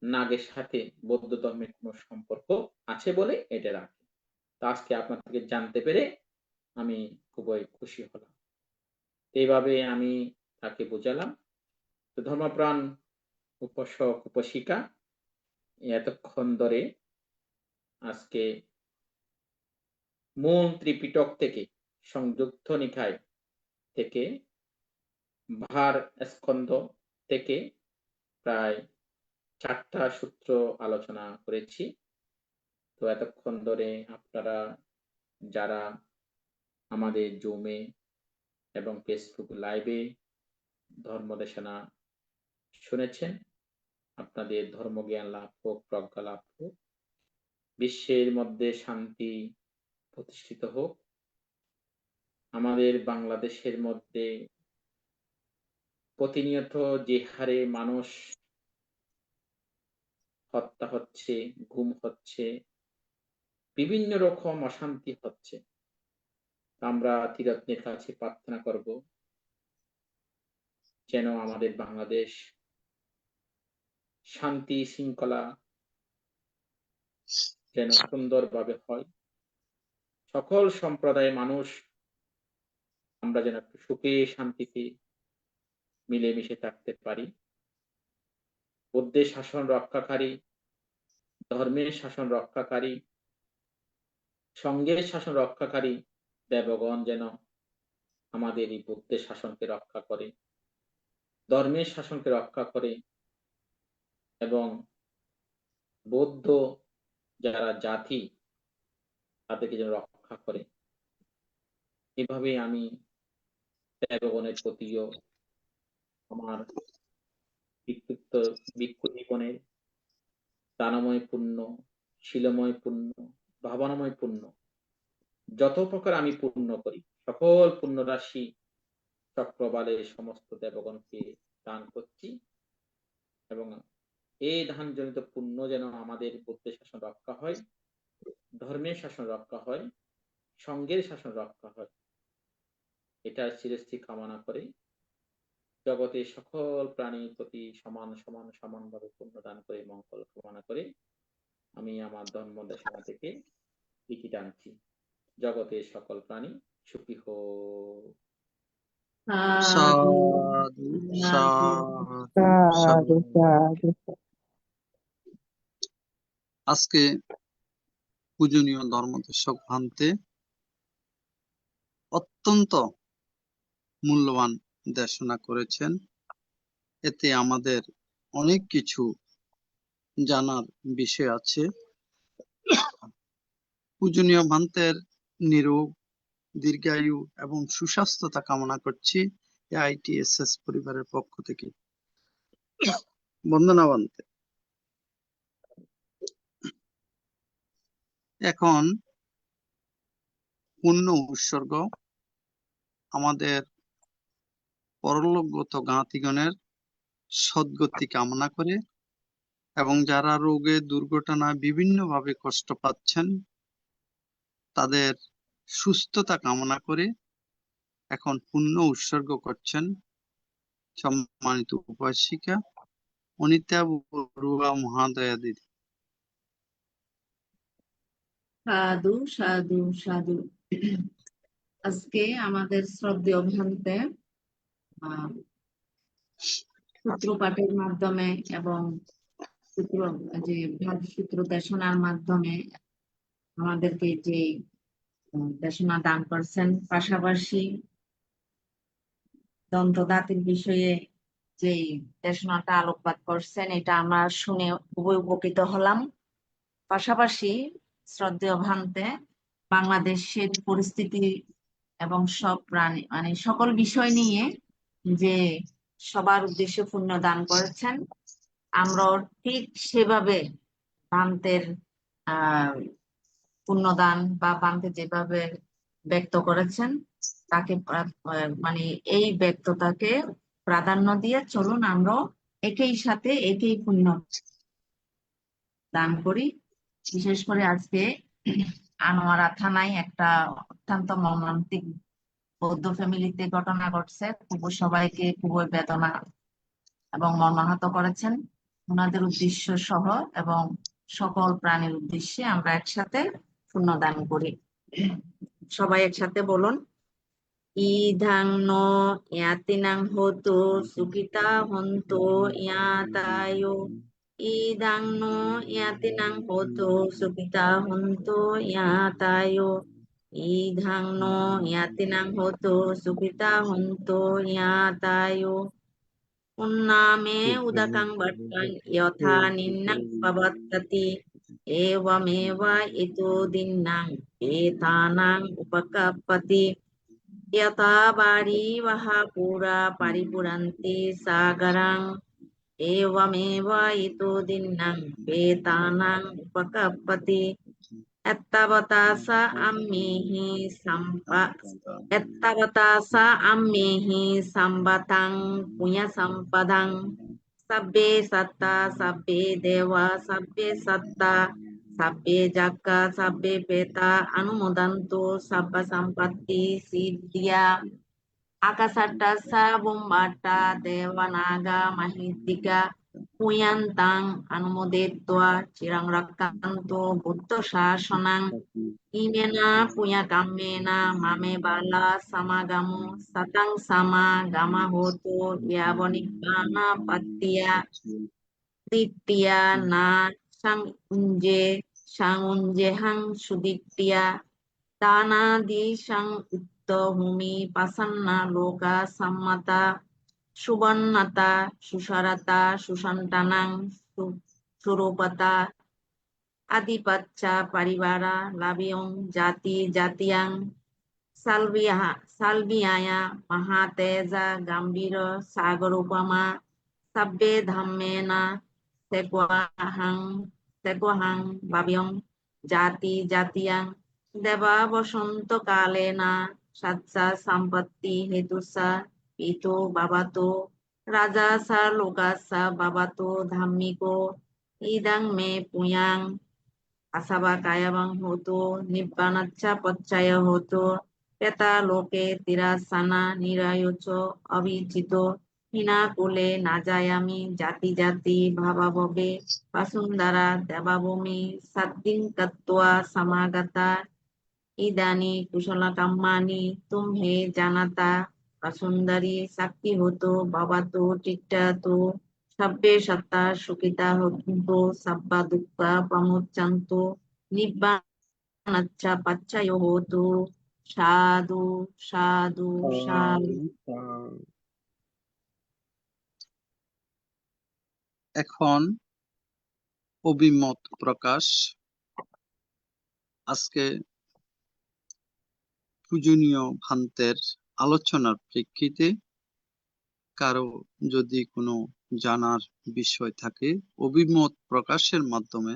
নাগের সাথে বৌদ্ধ ধর্মের কোনো সম্পর্ক আছে বলে এটা রাখি। তা আজকে আপনার থেকে জানতে পেরে আমি খুবই খুশি হলাম। এইভাবে আমি তাকে বোঝালাম। তো ধর্মপ্রাণ উপাসক উপাসিকা এতক্ষণ ধরে আজকে মূল ত্রিপিটক থেকে, সংযুক্ত নিকায় থেকে, ভার স্কন্ধ থেকে প্রায় 4টা সূত্র আলোচনা করেছি। তো এতক্ষণ ধরে আপনারা যারা আমাদের জুমে এবং ফেসবুক লাইভে ধর্মদেশনা শুনেছেন, আপনাদের ধর্মজ্ঞান লাভ হোক, প্রজ্ঞা লাভ হোক, বিশ্বের মধ্যে শান্তি প্রতিষ্ঠিত হোক। আমাদের বাংলাদেশের মধ্যে প্রতিনিয়ত যে হারে মানুষ হত্যা হচ্ছে, গুম হচ্ছে, বিভিন্ন রকম অশান্তি হচ্ছে, আমরা ত্রিরত্নের কাছে প্রার্থনা করব যেন আমাদের বাংলাদেশ শান্তি শৃঙ্খলা যেন সুন্দরভাবে হয়, সকল সম্প্রদায়ের মানুষ আমরা যেন একটু সুখে শান্তিতে মিলেমিশে থাকতে পারি। বুদ্ধের শাসন রক্ষাকারী, ধর্মের শাসন রক্ষাকারী, সংঘের শাসন রক্ষাকারী দেবগণ যেন আমাদের এই বুদ্ধের শাসনকে রক্ষা করে, ধর্মের শাসনকে রক্ষা করে, এবং বৌদ্ধ যারা জাতি তাদেরকে যেন রক্ষা করে। এভাবে আমি দেবগণের প্রতিও আমার ভিক্ষু জীবনের দানময় পুণ্য, শীলময় পুণ্য, ভাবনাময় পুণ্য, যত প্রকার আমি পুণ্য করি, সকল পুণ্য রাশি চক্রবালের সমস্ত দেবগণকে দান করছি, এবং এই দানজনিত পুণ্য যেন আমাদের বুদ্ধের শাসন রক্ষা হয়, ধর্মের শাসন রক্ষা হয়, সংঘের শাসন রক্ষা হয়। এটার চিরস্থি কামনা করে জগতে সকল প্রাণীর প্রতি সমানভাবে পুণ্য দান করে মঙ্গল কামনা করে আমি আমার ধর্ম দেশনা থেকে ইতি টানছি। জগতের সকল প্রাণী সুখী হোক। সাধু সাধু সাধু সাধু। আজকে পূজনীয় ধর্মদর্শক ভান্তে অত্যন্ত মূল্যবান দেশনা করেছেন। এতে আমাদের অনেক কিছু জানার বিষয় আছে। পূজনীয় ভান্তের নিরোগ, দীর্ঘায়ু এবং সুস্বাস্থ্যতা কামনা করছি AITSS পরিবারের পক্ষ থেকে। বন্দনা ভান্তে। এখন পুণ্য উৎসর্গ আমাদের পরলোকগত জ্ঞাতিগণের সদ্গতি কামনা করে এবং যারা রোগে দুর্ঘটনায় বিভিন্নভাবে কষ্ট পাচ্ছেন তাদের সুস্থতা কামনা করে এখন পুণ্য উৎসর্গ করছেন সম্মানিত উপাসিকা অনিতা বড়ুয়া মহাদয়া দিদি। সাধু সাধু সাধু। আজকে আমাদের শ্রদ্ধেয় ভান্তে সূত্রপাঠের মাধ্যমে এবং সূত্র দেশনার মাধ্যমে আমাদেরকে যে দেশনা দান করছেন, পাশাপাশি দন্তদাঁতের বিষয়ে যে দেশনাটা আলোকপাত করছেন, এটা আমরা শুনে খুবই উপকৃত হলাম। পাশাপাশি শ্রদ্ধেয় ভান্তে বাংলাদেশের পরিস্থিতি এবং সব প্রাণী মানে সকল বিষয় নিয়ে যে সবার উদ্দেশ্যে পুণ্য দান করেছেন, আমরা ঠিক সেভাবে ভান্তের পুণ্যদান বা ভান্তে যেভাবে ব্যক্ত করেছেন তাকে মানে এই ব্যক্ততাকে প্রাধান্য দিয়ে চলুন আমরা একই সাথে একই পুণ্য দান করি। বিশেষ করে আজকে আনোয়ারা থানায় একটা অত্যন্ত মর্মান্তিক বৌদ্ধ ফ্যামিলিতে ঘটনা ঘটছে, সবাইকে খুবই বেদনা এবং মর্মাহত করেছেন। ওনাদের উদ্দেশ্য সহ এবং সকল প্রাণীর উদ্দেশ্যে আমরা একসাথে পুণ্যদান করি। সবাই একসাথে বলুন, ইধাং নো ইয়াতিনাং হোতু সুখিতা হন্তু ইয়াতায়ো। ইদাং নো ইয়াতিনাং হোতু সুখিতা হন্তু ইয়াতায়ো। ইধাং নো ইয়াতিনাং হোতু সুখিতা হন্তু ইয়াতায়ো। উন্নামে উদকাং বট্টাং যথা নিন্নাং পবত্ততি এবমেবা ইতো দিন্নাং এতানাং উপকাপতি যথা বারিবহ পুরা পরিপুরন্তি সাগরং এবমেবা ইতো দিন্নাং এতানাং উপকাপতি এত্তাবতাসা আম্মেহি সম্পতাং পুণ্য সম্পদাং সব্বে সত্তা সব্বে দেবা সব্বে সত্তা সব্বে যাজ্ঞা সব্বে পেতা অনুমোদন্তু সব্ব সম্পত্তি সিদ্ধিয়া আকাশাট্টাসা বুম্বাট্টা দেবনাগা মহিদ্দিকা পুয়ান্তাং অনুমোদিত্বা চিরং রক্ষান্তু বুদ্ধ শাসনাং ইমেনা পুয়া কাম্যেনা মামে বালা সমাগমো সতং সমাগম হোতু ইয়াবনিব্বানা পত্তিয়া দিট্টিয়া না সংউঞ্জেহং সুদিট্টিয়া দানাদি ভূমি পাসান্না লোকা সম্মতা সুবর্ণতা সুসরতা সুসন্তানাং সুরূপতা আদিপাচ্চা পরিবারা লাভিয়ং জাতি জাতিয়াং সালবিয়ায়া মহাতেজা গম্ভীর সাগরোপমা সব্বে ধম্মেনা সেক্বাহাং ভাবিয়ং জাতি জাতিয়াং দেবা বসন্ত কালেনা সৎসা সম্পত্তি হেতুসা পিতো বাবাতো রাজা সা লোকাসা বাবাতো ধাম্মিকো ইদাং মে পুয়াং আসাবা কায়াবাং হতো নিব্বানাচ্চা পচ্চায় হতো পেতা লোকে তিরাসানা নিরায়োচ অবিচিত হীনা কুলে না যায় আমি জাতি জাতি ভাবাভবে বাসুন্দারা দেবাভূমি সাদ্দিন তত্ত্বা সমাগতা ইদানি কুশল কাম্মানি তুমহে জানাতা বসুন্ধরি সাক্ষী হতো বাবাতো টিকটাতো সব্বে সত্তা সুখিতা হতো সব্বা দুঃখা প্রমোচ্ছন্তু নিব্বানাচ্ছা পাচ্ছায় হতো সাধু সাধু সাধু। এখন অভিমত প্রকাশ। আজকে পূজনীয় ভান্তের আলোচনার প্রেক্ষিতে কারো যদি কোনো জানার বিষয় থাকে অভিমত প্রকাশের মাধ্যমে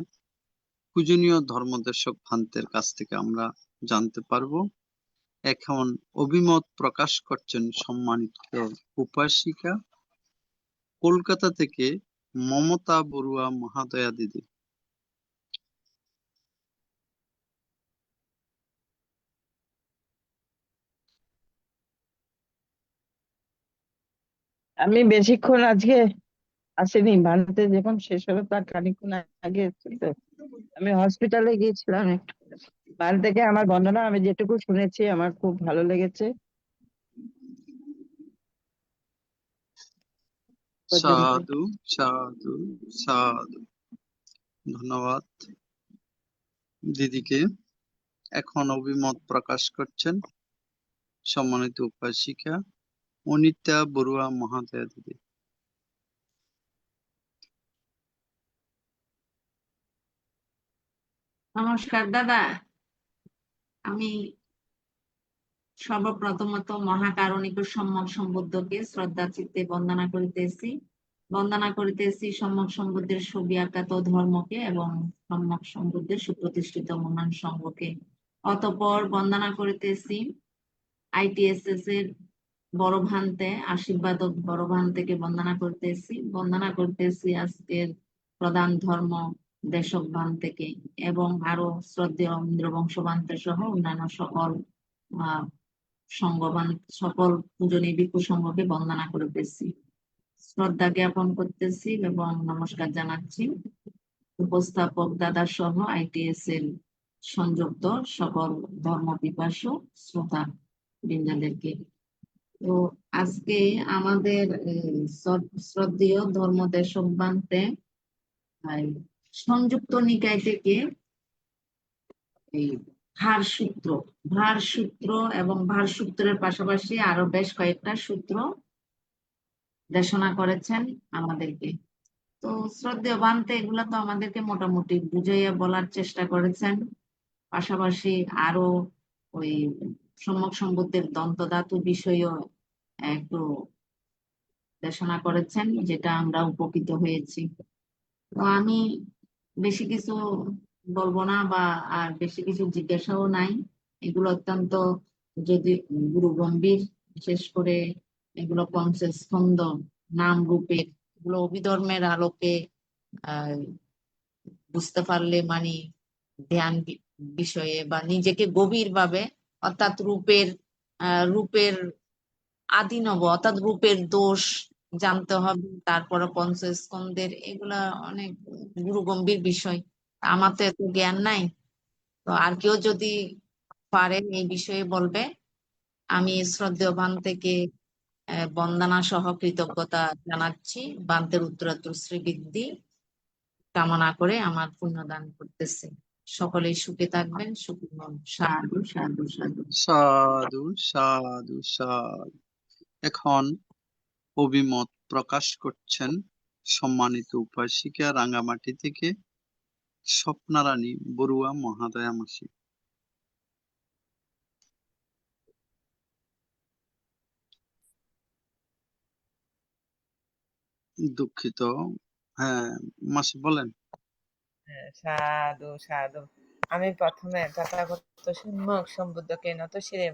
পূজনীয় ধর্মদেশক ভান্তের কাছ থেকে আমরা জানতে পারবো। এখন অভিমত প্রকাশ করছেন সম্মানিত উপাসিকা কলকাতা থেকে মমতা বড়ুয়া মহাদয়া দিদি। আমি বেশিক্ষণ আজকে আসেনি, ভারতে যখন শেষ হলো তার খানিকক্ষণ আগে এসেছি তো। আমি হসপিটালে গিয়েছিলাম একটু। ভারত থেকে আমার বন্দনা, আমি যেটুকু শুনেছি আমার খুব ভালো লেগেছে। সাধু সাধু সাধু, ধন্যবাদ দিদিকে। এখন অভিমত প্রকাশ করছেন সম্মানিত উপাসিকা অনিতা বড়ুয়া মহাদয়া দিদি। নমস্কার দাদা, আমি সর্বপ্রথমত মহাকারণিক সম্যক সম্বুদ্ধকে শ্রদ্ধা চিত্তে বন্দনা করিতেছি সম্যক সম্বুদ্ধের ছবি আকাত ধর্মকে এবং সম্যক সম্বুদ্ধের সুপ্রতিষ্ঠিত মহান সংঘকে। অতঃপর বন্দনা করিতেছি ITSS এর বড় ভান্তে, আশীর্বাদক বড় ভান্তেকে বন্দনা করতেছি আজকের প্রধান ধর্ম দেশক ভান্তেকে এবং আরো শ্রদ্ধেয় ইন্দ্রবংশ ভান্তে সহ অন্যান্য সকল সংঘবান সকল পূজনীয় ভিক্ষু সংঘকে বন্দনা করিতেছি, শ্রদ্ধা জ্ঞাপন করতেছি এবং নমস্কার জানাচ্ছি উপস্থাপক দাদা সহ ITS এর সংযুক্ত সকল ধর্ম পিপাসু শ্রোতা বৃন্দাদেরকে। তো আজকে আমাদের শ্রদ্ধেয় ধর্মদেশক ভান্তে সংযুক্ত নিকায় থেকে এই ভারসূত্র এবং ভারসূত্রের পাশাপাশি আরো বেশ কয়েকটা সূত্র দেশনা করেছেন আমাদেরকে। তো শ্রদ্ধেয় ভান্তে এগুলা তো আমাদেরকে মোটামুটি বুঝাইয়া বলার চেষ্টা করেছেন, পাশাপাশি আরো ওই সম্যক সম্বুদ্ধের দন্ত ধাতু বিষয়েও একটু দেশনা করেছেন, যেটা আমরা উপকৃত হয়েছি। তো আমি বেশি কিছু বলবো না বা আর বেশি কিছু জিজ্ঞাসাও নাই। এগুলো অত্যন্ত যদি গুরু গম্ভীর, বিশেষ করে এগুলো পঞ্চস্কন্ধ নাম রূপের, এগুলো অভিধর্মের আলোকে বুঝতে পারলে মানে ধ্যান বিষয়ে বা নিজেকে গভীর ভাবে অর্থাৎ রূপের আদিনব অর্থাৎ রূপের দোষ জানতে হবে। তারপরে পঞ্চস্কন্ধের এগুলা অনেক গুরু গম্ভীর বিষয়, আমার তো এত জ্ঞান নাই। তো আর কেউ যদি পারে এই বিষয়ে বলবে। আমি শ্রদ্ধেয় ভান্তেকে বন্দনা সহ কৃতজ্ঞতা জানাচ্ছি, ভান্তের উত্তরোত্তর শ্রীবৃদ্ধি কামনা করে আমার পুণ্যদান করতেছি। সকলেই সুখে থাকবেন, সুখী হন। সাধু সাধু সাধু সাধু সাধু সাধু। এখন অভিমত প্রকাশ করছেন সম্মানিত উপাসিকা রাঙ্গামাটি থেকে স্বপ্নারানী বড়ুয়া মহাদয়া মাসি। দুঃখিত, হ্যাঁ মাসি বলেন। সাধু সাধু। আমি প্রথমে তথাগত সম্যক সম্বুদ্ধকে নত শিরে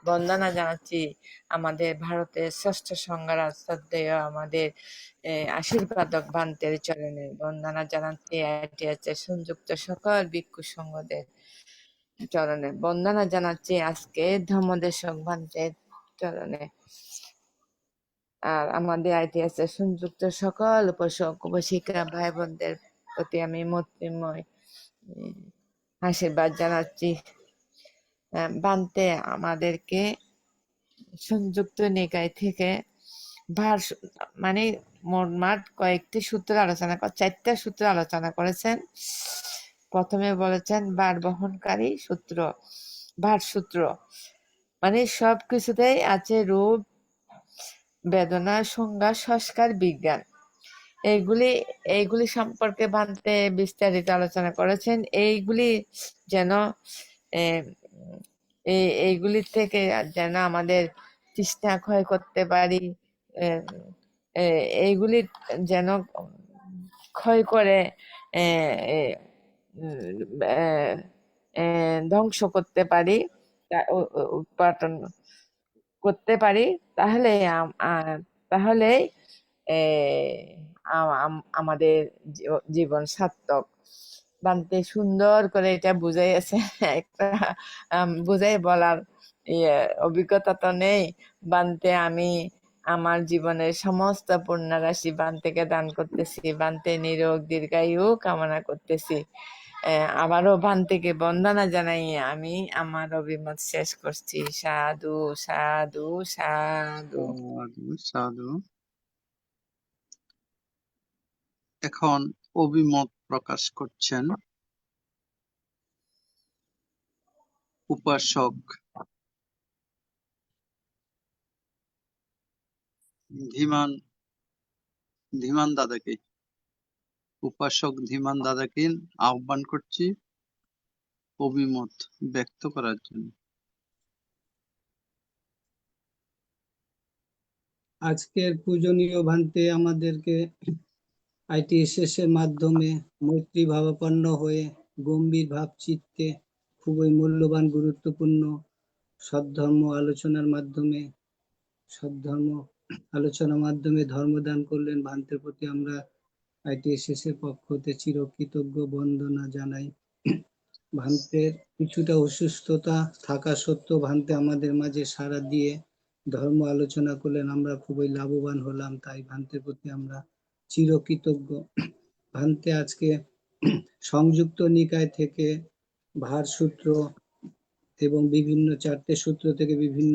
বন্দনা জানাচ্ছি আমাদের ভারতের ষষ্ঠ সংঘরাজ শ্রদ্ধেয় আমাদের আশীর্বাদক ভান্তের চরণে বন্দনা জানাচ্ছি ITS সংযুক্ত সকল ভিক্ষু সংঘদের চরণে বন্দনা জানাচ্ছি আজকে ধর্মদেশক ভান্তের চরণে। আর আমাদের ITS এর সংযুক্ত সকল উপাসক উপাসিকা ভাই বোনদের প্রতি আমি মৈত্রীময় আশীর্বাদ জানাচ্ছি। বান্তে আমাদেরকে সংযুক্ত নিকায় থেকে মানে মোটমাট কয়েকটি সূত্র আলোচনা 4টা সূত্র আলোচনা করেছেন। প্রথমে বলেছেন ভার বহনকারী সূত্র, ভার সূত্র, মানে সবকিছুতেই আছে রূপ, বেদনা, সংজ্ঞা, সংস্কার, বিজ্ঞান। এইগুলি সম্পর্কে ভান্তে বিস্তারিত আলোচনা করেছেন। এইগুলি যেন এইগুলি থেকে যেন আমাদের তৃষ্ণা ক্ষয় করতে পারি, এইগুলি যেন ক্ষয় করে ধ্বংস করতে পারি, উৎপাদন করতে পারি, তাহলে আমাদের জীবন সার্থক। বান্তে সুন্দর করে এটা বুঝাইছে। একটা বুঝাই বলার অভিজ্ঞতা তো নেই। বান্তে আমি আমার জীবনের সমস্ত পুণ্যরাশি বান্তেকে দান করতেছি। বান্তে নিরোগ দীর্ঘায়ু কামনা করতেছি। আবারও বান্তেকে বন্দনা জানাই আমি আমার অভিমত শেষ করছি। সাধু সাধু সাধু। সাধু সাধু। এখন অভিমত প্রকাশ করছেন উপাসক ধীমান দাদাকে। উপাসক ধীমান দাদাকে আহ্বান করছি অভিমত ব্যক্ত করার জন্য। আজকের পূজনীয় ভান্তে আমাদেরকে ITSS এর মাধ্যমে মৈত্রী ভাবাপন্ন হয়ে গম্ভীর ভাব চিত্তে খুবই মূল্যবান গুরুত্বপূর্ণ সদ্ধর্ম আলোচনার মাধ্যমে ধর্মদান করলেন। ভান্তের প্রতি আমরা ITSS এর পক্ষ হতে চিরকৃতজ্ঞ বন্দনা জানাই। ভান্তের কিছুটা অসুস্থতা থাকা সত্ত্বেও ভান্তে আমাদের মাঝে সাড়া দিয়ে ধর্ম আলোচনা করলেন। আমরা খুবই লাভবান হলাম, তাই ভান্তের প্রতি আমরা চিরকৃতজ্ঞ। ভান্তে আজকে সংযুক্ত নিকায় থেকে ভার সূত্র এবং বিভিন্ন 4টে সূত্র থেকে বিভিন্ন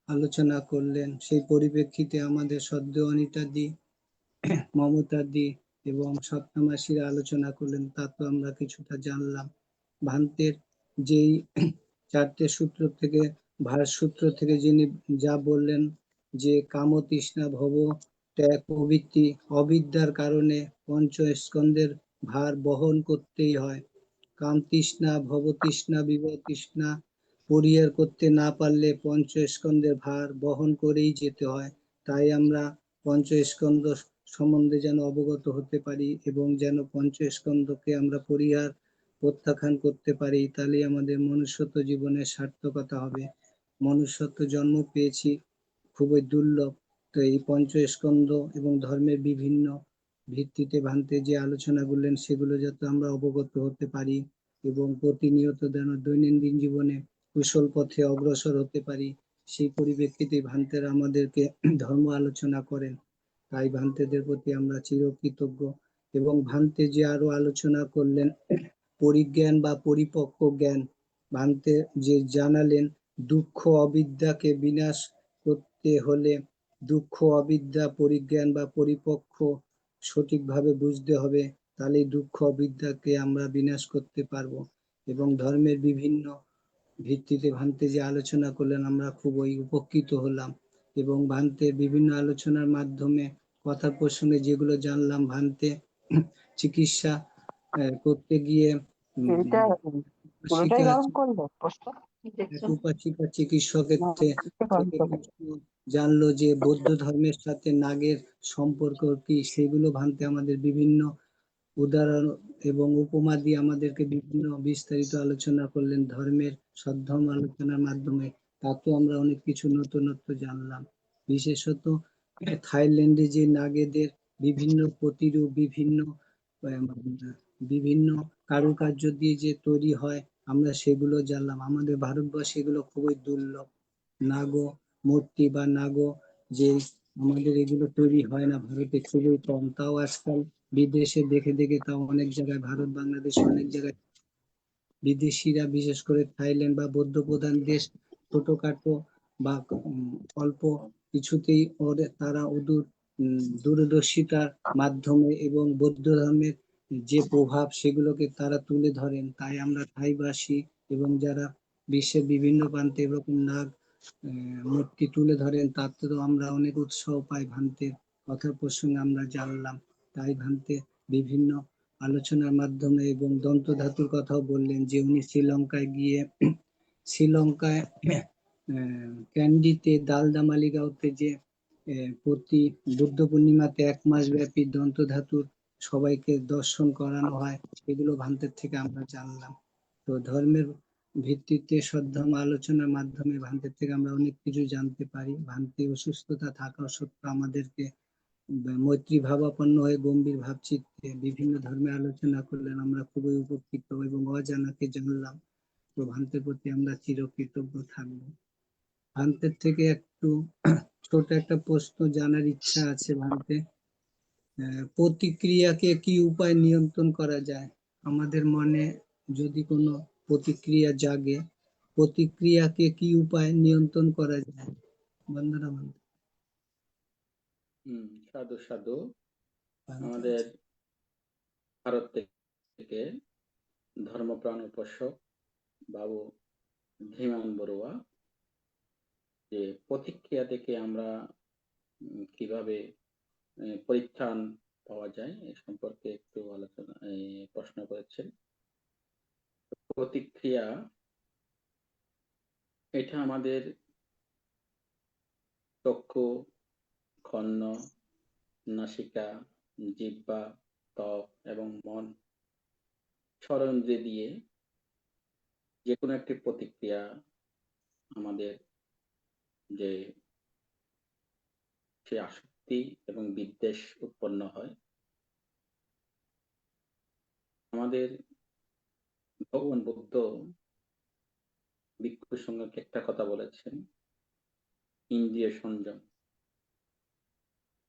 আলোচনা করলেন। সেই পরিপ্রেক্ষিতে আমাদের সদ্য অনিতাদি, মমতাদি এবং সপ্তমাসীরা আলোচনা করলেন, তা তো আমরা কিছুটা জানলাম। ভান্তের যেই 4টে সূত্র থেকে, ভার সূত্র থেকে যিনি যা বললেন যে কাম তৃষ্ণা ভব ত্যাগ প্রবৃত্তি অবিদ্যার কারণে পঞ্চস্কন্ধের ভার বহন করতেই হয়। কাম তৃষ্ণা, ভব তৃষ্ণা, বিভব তৃষ্ণা পরিহার করতে না পারলে পঞ্চস্কন্ধের ভার বহন করেই যেতে হয়। তাই আমরা পঞ্চস্কন্ধ সম্বন্ধে যেন অবগত হতে পারি এবং যেন পঞ্চস্কন্ধকে আমরা প্রত্যাখ্যান করতে পারি, তাহলে আমাদের মনুষ্যত্ব জীবনের সার্থকতা হবে। মনুষ্যত্ব জন্ম পেয়েছি খুবই দুর্লভ, তো এই পঞ্চস্কন্ধ এবং ধর্মের বিভিন্ন ভিত্তিতে ভান্তে যে আলোচনা করলেন সেগুলো যাতে আমরা অবগত হতে পারি এবং প্রতিনিয়ত যেন দৈনন্দিন জীবনে কুশল পথে অগ্রসর হতে পারি, সেই পরিপ্রেক্ষিতে ভান্তেরা আমাদেরকে ধর্ম আলোচনা করেন। তাই ভান্তেদের প্রতি আমরা চিরকৃতজ্ঞ। এবং ভান্তে যে আরো আলোচনা করলেন পরিজ্ঞান বা পরিপক্ক জ্ঞান, ভান্তে যে জানালেন দুঃখ অবিদ্যাকে বিনাশ করতে হলে দুঃখ অবিদ্যা পরিজ্ঞান বা পরিপক্ক সঠিকভাবে বুঝতে হবে, তাহলে দুঃখ অবিদ্যাকে আমরা বিনাশ করতে পারবো। এবং ধর্মের বিভিন্ন ভিত্তিতে ভান্তে যে আলোচনা করলেন আমরা খুবই উপকৃত হলাম। এবং ভান্তের বিভিন্ন আলোচনার মাধ্যমে কথা প্রসঙ্গে যেগুলো জানলাম, ভান্তে চিকিৎসা করতে গিয়ে উপাসিকা চিকিৎসকের থেকে জানলো যে বৌদ্ধ ধর্মের সাথে নাগের সম্পর্ক কি, সেগুলো ভান্তে আমাদের বিভিন্ন উদাহরণ এবং উপমা দিয়ে আমাদেরকে বিভিন্ন বিস্তারিত আলোচনা করলেন ধর্মের সদ্ধর্ম আলোচনার মাধ্যমে। তাতেও আমরা অনেক কিছু নতুনত্ব জানলাম। বিশেষত থাইল্যান্ডে যে নাগেদের বিভিন্ন প্রতিরূপ, বিভিন্ন কারুকার্য দিয়ে যে তৈরি হয় আমরা সেগুলো জানলাম। আমাদের ভারতবর্ষে এগুলো খুবই দুর্লভ। নাগো মূর্তি বা নাগো যে আমাদের এগুলো তৈরি হয় না, ভারতে খুবই কম। তাও আজকাল বিদেশে দেখে দেখে তাও অনেক জায়গায়, ভারত বাংলাদেশ অনেক জায়গায় বিদেশিরা, বিশেষ করে থাইল্যান্ড বা বৌদ্ধ প্রধান দেশ, ছোটখাটো বা অল্প কিছুতেই তারা দূরদর্শিতার মাধ্যমে এবং বৌদ্ধ ধর্মের যে প্রভাব সেগুলোকে তারা তুলে ধরেন। তাই আমরা থাইবাসী এবং যারা বিশ্বের বিভিন্ন প্রান্তে এরকম নাগ মূর্তি তুলে ধরেন, তাতেও আমরা অনেক উৎসাহ পাই। ভান্তের কথা প্রসঙ্গে আমরা জানলাম। তাই ভান্তে বিভিন্ন আলোচনার মাধ্যমে এবং দন্ত ধাতুর কথাও বললেন যে উনি শ্রীলঙ্কায় গিয়ে শ্রীলঙ্কায় ক্যান্ডিতে দালদামালিগাঁওতে যে প্রতি বুদ্ধ পূর্ণিমাতে 1 মাস ব্যাপী দন্ত ধাতুর সবাইকে দর্শন করানো হয়, এগুলো ভান্তের থেকে আমরা জানলাম। তো ধর্মের ভিত্তিতে সদ্ধর্ম আলোচনার মাধ্যমে ভান্তের থেকে আমরা অনেক কিছু জানতে পারি। ভান্তে অসুস্থতা থাকা সত্ত্বেও আমাদেরকে মৈত্রী ভাবাপন্ন হয়ে গম্ভীর ভাবচিত্তে বিভিন্ন ধর্মের আলোচনা করলেন। আমরা খুবই উপকৃত এবং অজানাকে জানলাম। তো ভান্তের প্রতি আমরা চিরকৃতজ্ঞ থাকবো। ভান্তের থেকে একটু ছোট একটা প্রশ্ন জানার ইচ্ছা আছে। ভান্তে, প্রতিক্রিয়াকে কি উপায় নিয়ন্ত্রণ করা যায়? আমাদের মনে যদি কোনো প্রতিক্রিয়া জাগে, প্রতিক্রিয়াকে কি উপায় নিয়ন্ত্রণ করা যায়? বন্দনা ভান্তে। সাধু সাধু। আমাদের ভারত থেকে ধর্মপ্রাণ উপাসক বাবু ধীমান বড়ুয়া যে প্রতিক্রিয়া থেকে আমরা কিভাবে পরিত্রাণ পাওয়া যায় এ সম্পর্কে একটু আলোচনা প্রশ্ন করেছেন। প্রতিক্রিয়া এটা আমাদের চক্ষু, কর্ণ, নাসিকা, জিহ্বা, ত্বক এবং মন স্মরণেন্দ্রিয় দিয়ে যে কোনো একটি প্রতিক্রিয়া আমাদের যে সে আসক্তি এবং বিদ্বেষ উৎপন্ন হয়। আমাদের ভগবান বুদ্ধ ভিক্ষুর সঙ্গে একটা কথা বলেছেন, ইন্দ্রিয় সংযম।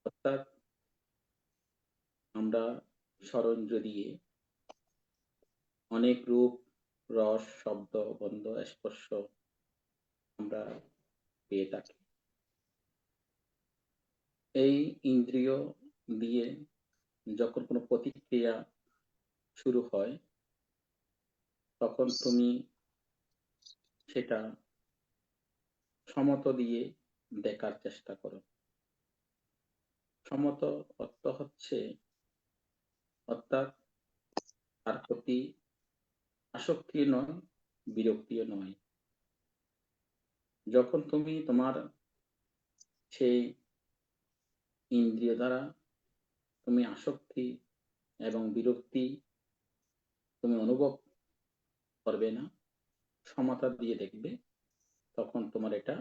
অর্থাৎ আমরা স্মরণেন্দ্রিয় দিয়ে অনেক রূপ, রস, শব্দ, গন্ধ, স্পর্শ আমরা পেয়ে থাকি। এই ইন্দ্রিয় দিয়ে যখন কোনো প্রতিক্রিয়া শুরু হয় তখন তুমি সেটা সমত দিয়ে দেখার চেষ্টা করো। সমত অর্থ হচ্ছে অর্থাৎ তার প্রতি আসক্তি নয়, বিরক্তিও নয়। যখন তুমি তোমার সেই ইন্দ্রিয় দ্বারা তুমি আসক্তি এবং বিরক্তি তুমি অনুভব করবে না, সমতা দিয়ে দেখবে, তখন তোমার এটা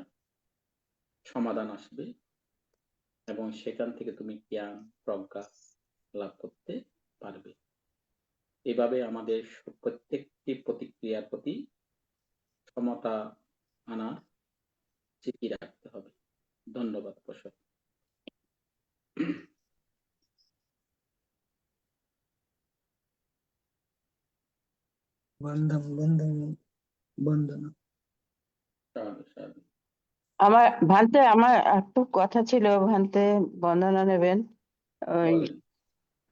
সমাধান আসবে এবং সেখান থেকে তুমি জ্ঞান, প্রজ্ঞা লাভ করতে পারবে। এভাবে আমাদের প্রত্যেকটি প্রতিক্রিয়ার প্রতি সমতা আনার চিঠি রাখতে হবে। ধন্যবাদ প্রসব। বন্দনা। সাধু সাধু। আমার একটু কথা ছিল ভান্তে, বন্দনা নেবেন। ওই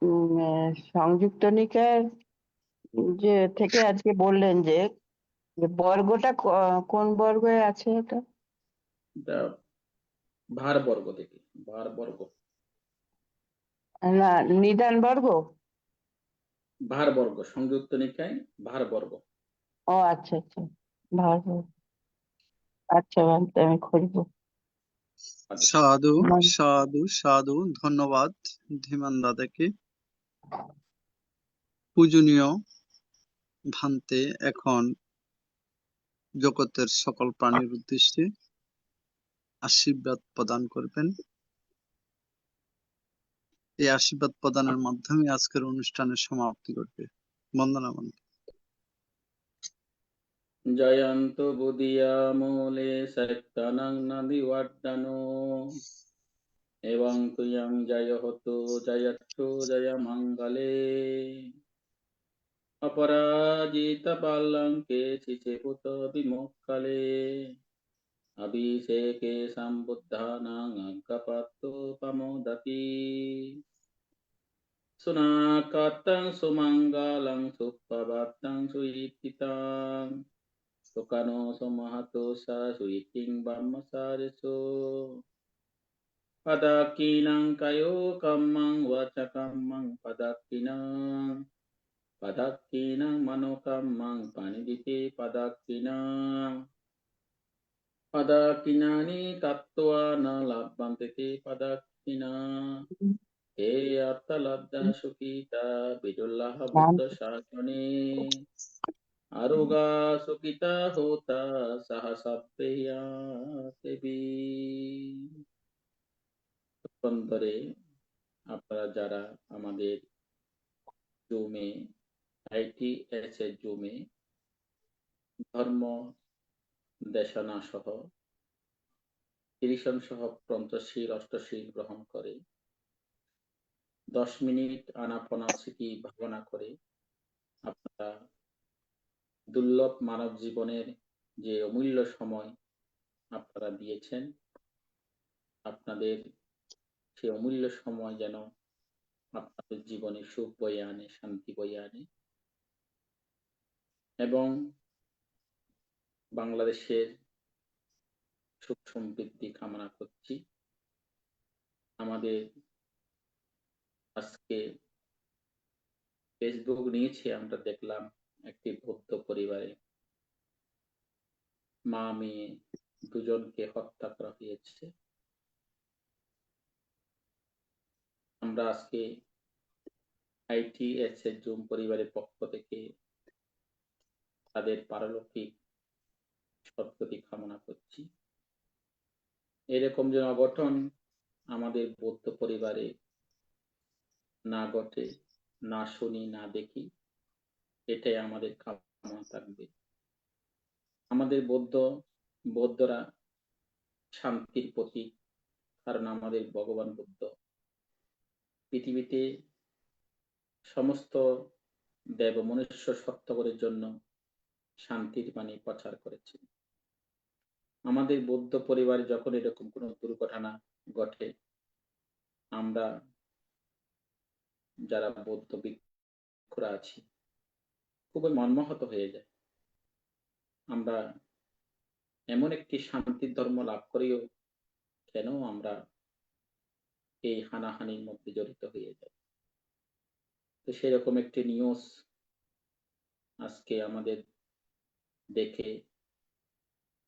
বলেন। সংযুক্ত নিকায়ের যে থেকে আজকে বললেন যে যে বর্গটা কোন বর্গে আছে এটা? এটা ভার বর্গ থেকে, ভার বর্গ, না, নিদান বর্গ। ভার বর্গ, সংযুক্ত নিকায় ভার বর্গ। ও আচ্ছা আচ্ছা, ভালো। আচ্ছা ভান্তে, আমি খুঁজবো। সাধু হুম। সাধু সাধু। ধন্যবাদ ধীমান দাদাকে। পূজনীয় ভান্তে এখন জগতের সকল প্রাণীর উদ্দেশ্যে আশীর্বাদ প্রদান করবেন। এই আশীর্বাদ প্রদানের মাধ্যমে আজকের অনুষ্ঠানের সমাপ্তি ঘটবে। বন্দনা ভান্তে। জয়ন্ত বুদিয়া মূলে সত্যানং নদিবর্ধনো এবং তুয়ং জয় হতো জয়ত্রু জয় মঙ্গলে অপরাজিত পালঙ্কে শিশেপুত বিমোক্ষলে অভিষেকে সম্বুদ্ধানাং অজ্ঞপাত্তোপমোদতি সুনাকাতং সুমঙ্গলং সুপ্রভাতং সুইতিতাং সুকানো সুমহতো সা সুইতিং ব্রহ্মচারিষু পদাকিনাং কায়ো কম্মং ওয়াচকম্মং পদাকিনাং মনোকম্মং পানিদিতে পদাকিনানি তত্ত্বা ন লভ্যন্তে তে পদাকিনা হে অর্থলব্ধা সুখিতা বিদুল্লাহ বুদ্ধ শাসনে আরোগা সুখিতা হোতা সহসপ্রেয়া দেবী। অন্তরে আপনারা যারা আমাদের জুমে ITS এর জুমে ধর্ম দেশনা সহ ত্রিশন সহ পঞ্চশীল অষ্টশীল গ্রহণ করে 10 মিনিট আনাপনা স্মৃতি ভাবনা করে আপনারা দুর্লভ মানব জীবনের যে অমূল্য সময় আপনারা দিয়েছেন, আপনাদের সেই অমূল্য সময় যেন আপনাদের জীবনে সুখ বয়ে আনে, শান্তি বয়ে আনে এবং বাংলাদেশের সুখ সমৃদ্ধি কামনা করছি। আমাদের আজকে ফেসবুক নিয়েছি, আমরা দেখলাম একটি বৌদ্ধ পরিবারে মা মেয়ে দুজনকে হত্যা করা হয়েছে। আমরা আজকে ITS এর জুম পরিবারের পক্ষ থেকে তাদের পারলৌকিক সদ্গতি কামনা করছি। এরকম যেন অঘটন আমাদের বৌদ্ধ পরিবারে না ঘটে, না শুনি, না দেখি, এটাই আমাদের কামনা থাকবে। আমাদের বৌদ্ধরা শান্তির প্রতীক, কারণ আমাদের ভগবান বুদ্ধ পৃথিবীতে সমস্ত দেব মনুষ্য সত্যগণের জন্য শান্তির বাণী প্রচার করেছেন। আমাদের বৌদ্ধ পরিবারে যখন এরকম কোনো দুর্ঘটনা ঘটে, আমরা যারা বৌদ্ধ ভিক্ষুরা আছি খুবই মর্মাহত হয়ে যায়। আমরা এমন একটি শান্তির ধর্ম লাভ করেও কেন আমরা এই হানাহানির মধ্যে জড়িত হয়ে যাই? তো সেরকম একটি নিউজ আজকে আমাদের দেখে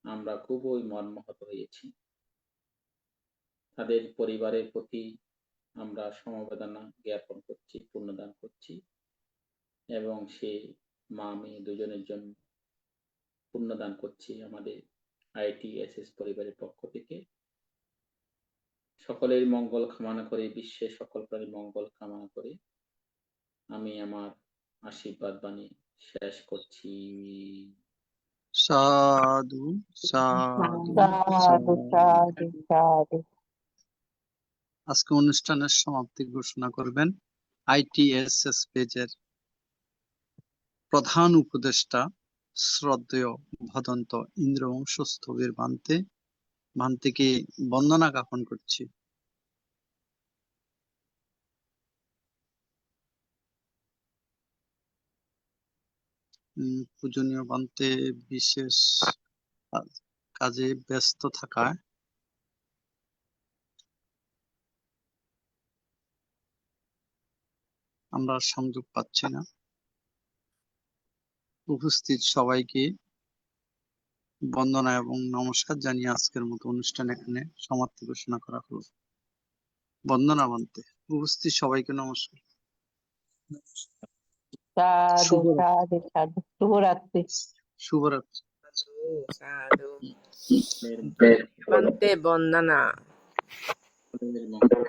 আমরা খুবই মর্মাহত হয়েছি। তাদের পরিবারের প্রতি আমরা সমবেদনা জ্ঞাপন করছি, পুণ্যদান করছি এবং সে মা মেয়ে দুজনের জন্য পুণ্যদান করছি আমাদের ITSS পরিবারের পক্ষ থেকে। সকলের মঙ্গল কামনা করে, বিশ্বের সকল প্রাণীর মঙ্গল কামনা করে আমি আমার আশীর্বাদ বাণী শেষ করছি। সাধু সাধু সাধু সাধু সাধু। আজকে অনুষ্ঠানের সমাপ্তি ঘোষণা করবেন ITSS পেজের প্রধান উপদেষ্টা শ্রদ্ধেয় ভদন্ত ইন্দ্রবংশ স্থবির ভান্তেকে বন্দনা জ্ঞাপন করছি। পূজনীয় ভান্তে বিশেষ কাজে ব্যস্ত থাকায় আমরা সংযোগ পাচ্ছি না। উপস্থিত সবাইকে বন্দনা এবং নমস্কার জানিয়ে আজকের মতো অনুষ্ঠান এখানে সমাপ্তি ঘোষণা করা হলো। বন্দনা ভান্তে। উপস্থিত সবাইকে নমস্কার। সাধু সাধু সাধু। শুভরাত্রি। শুভরাত্রি। সাধু বন্দনা। মঙ্গল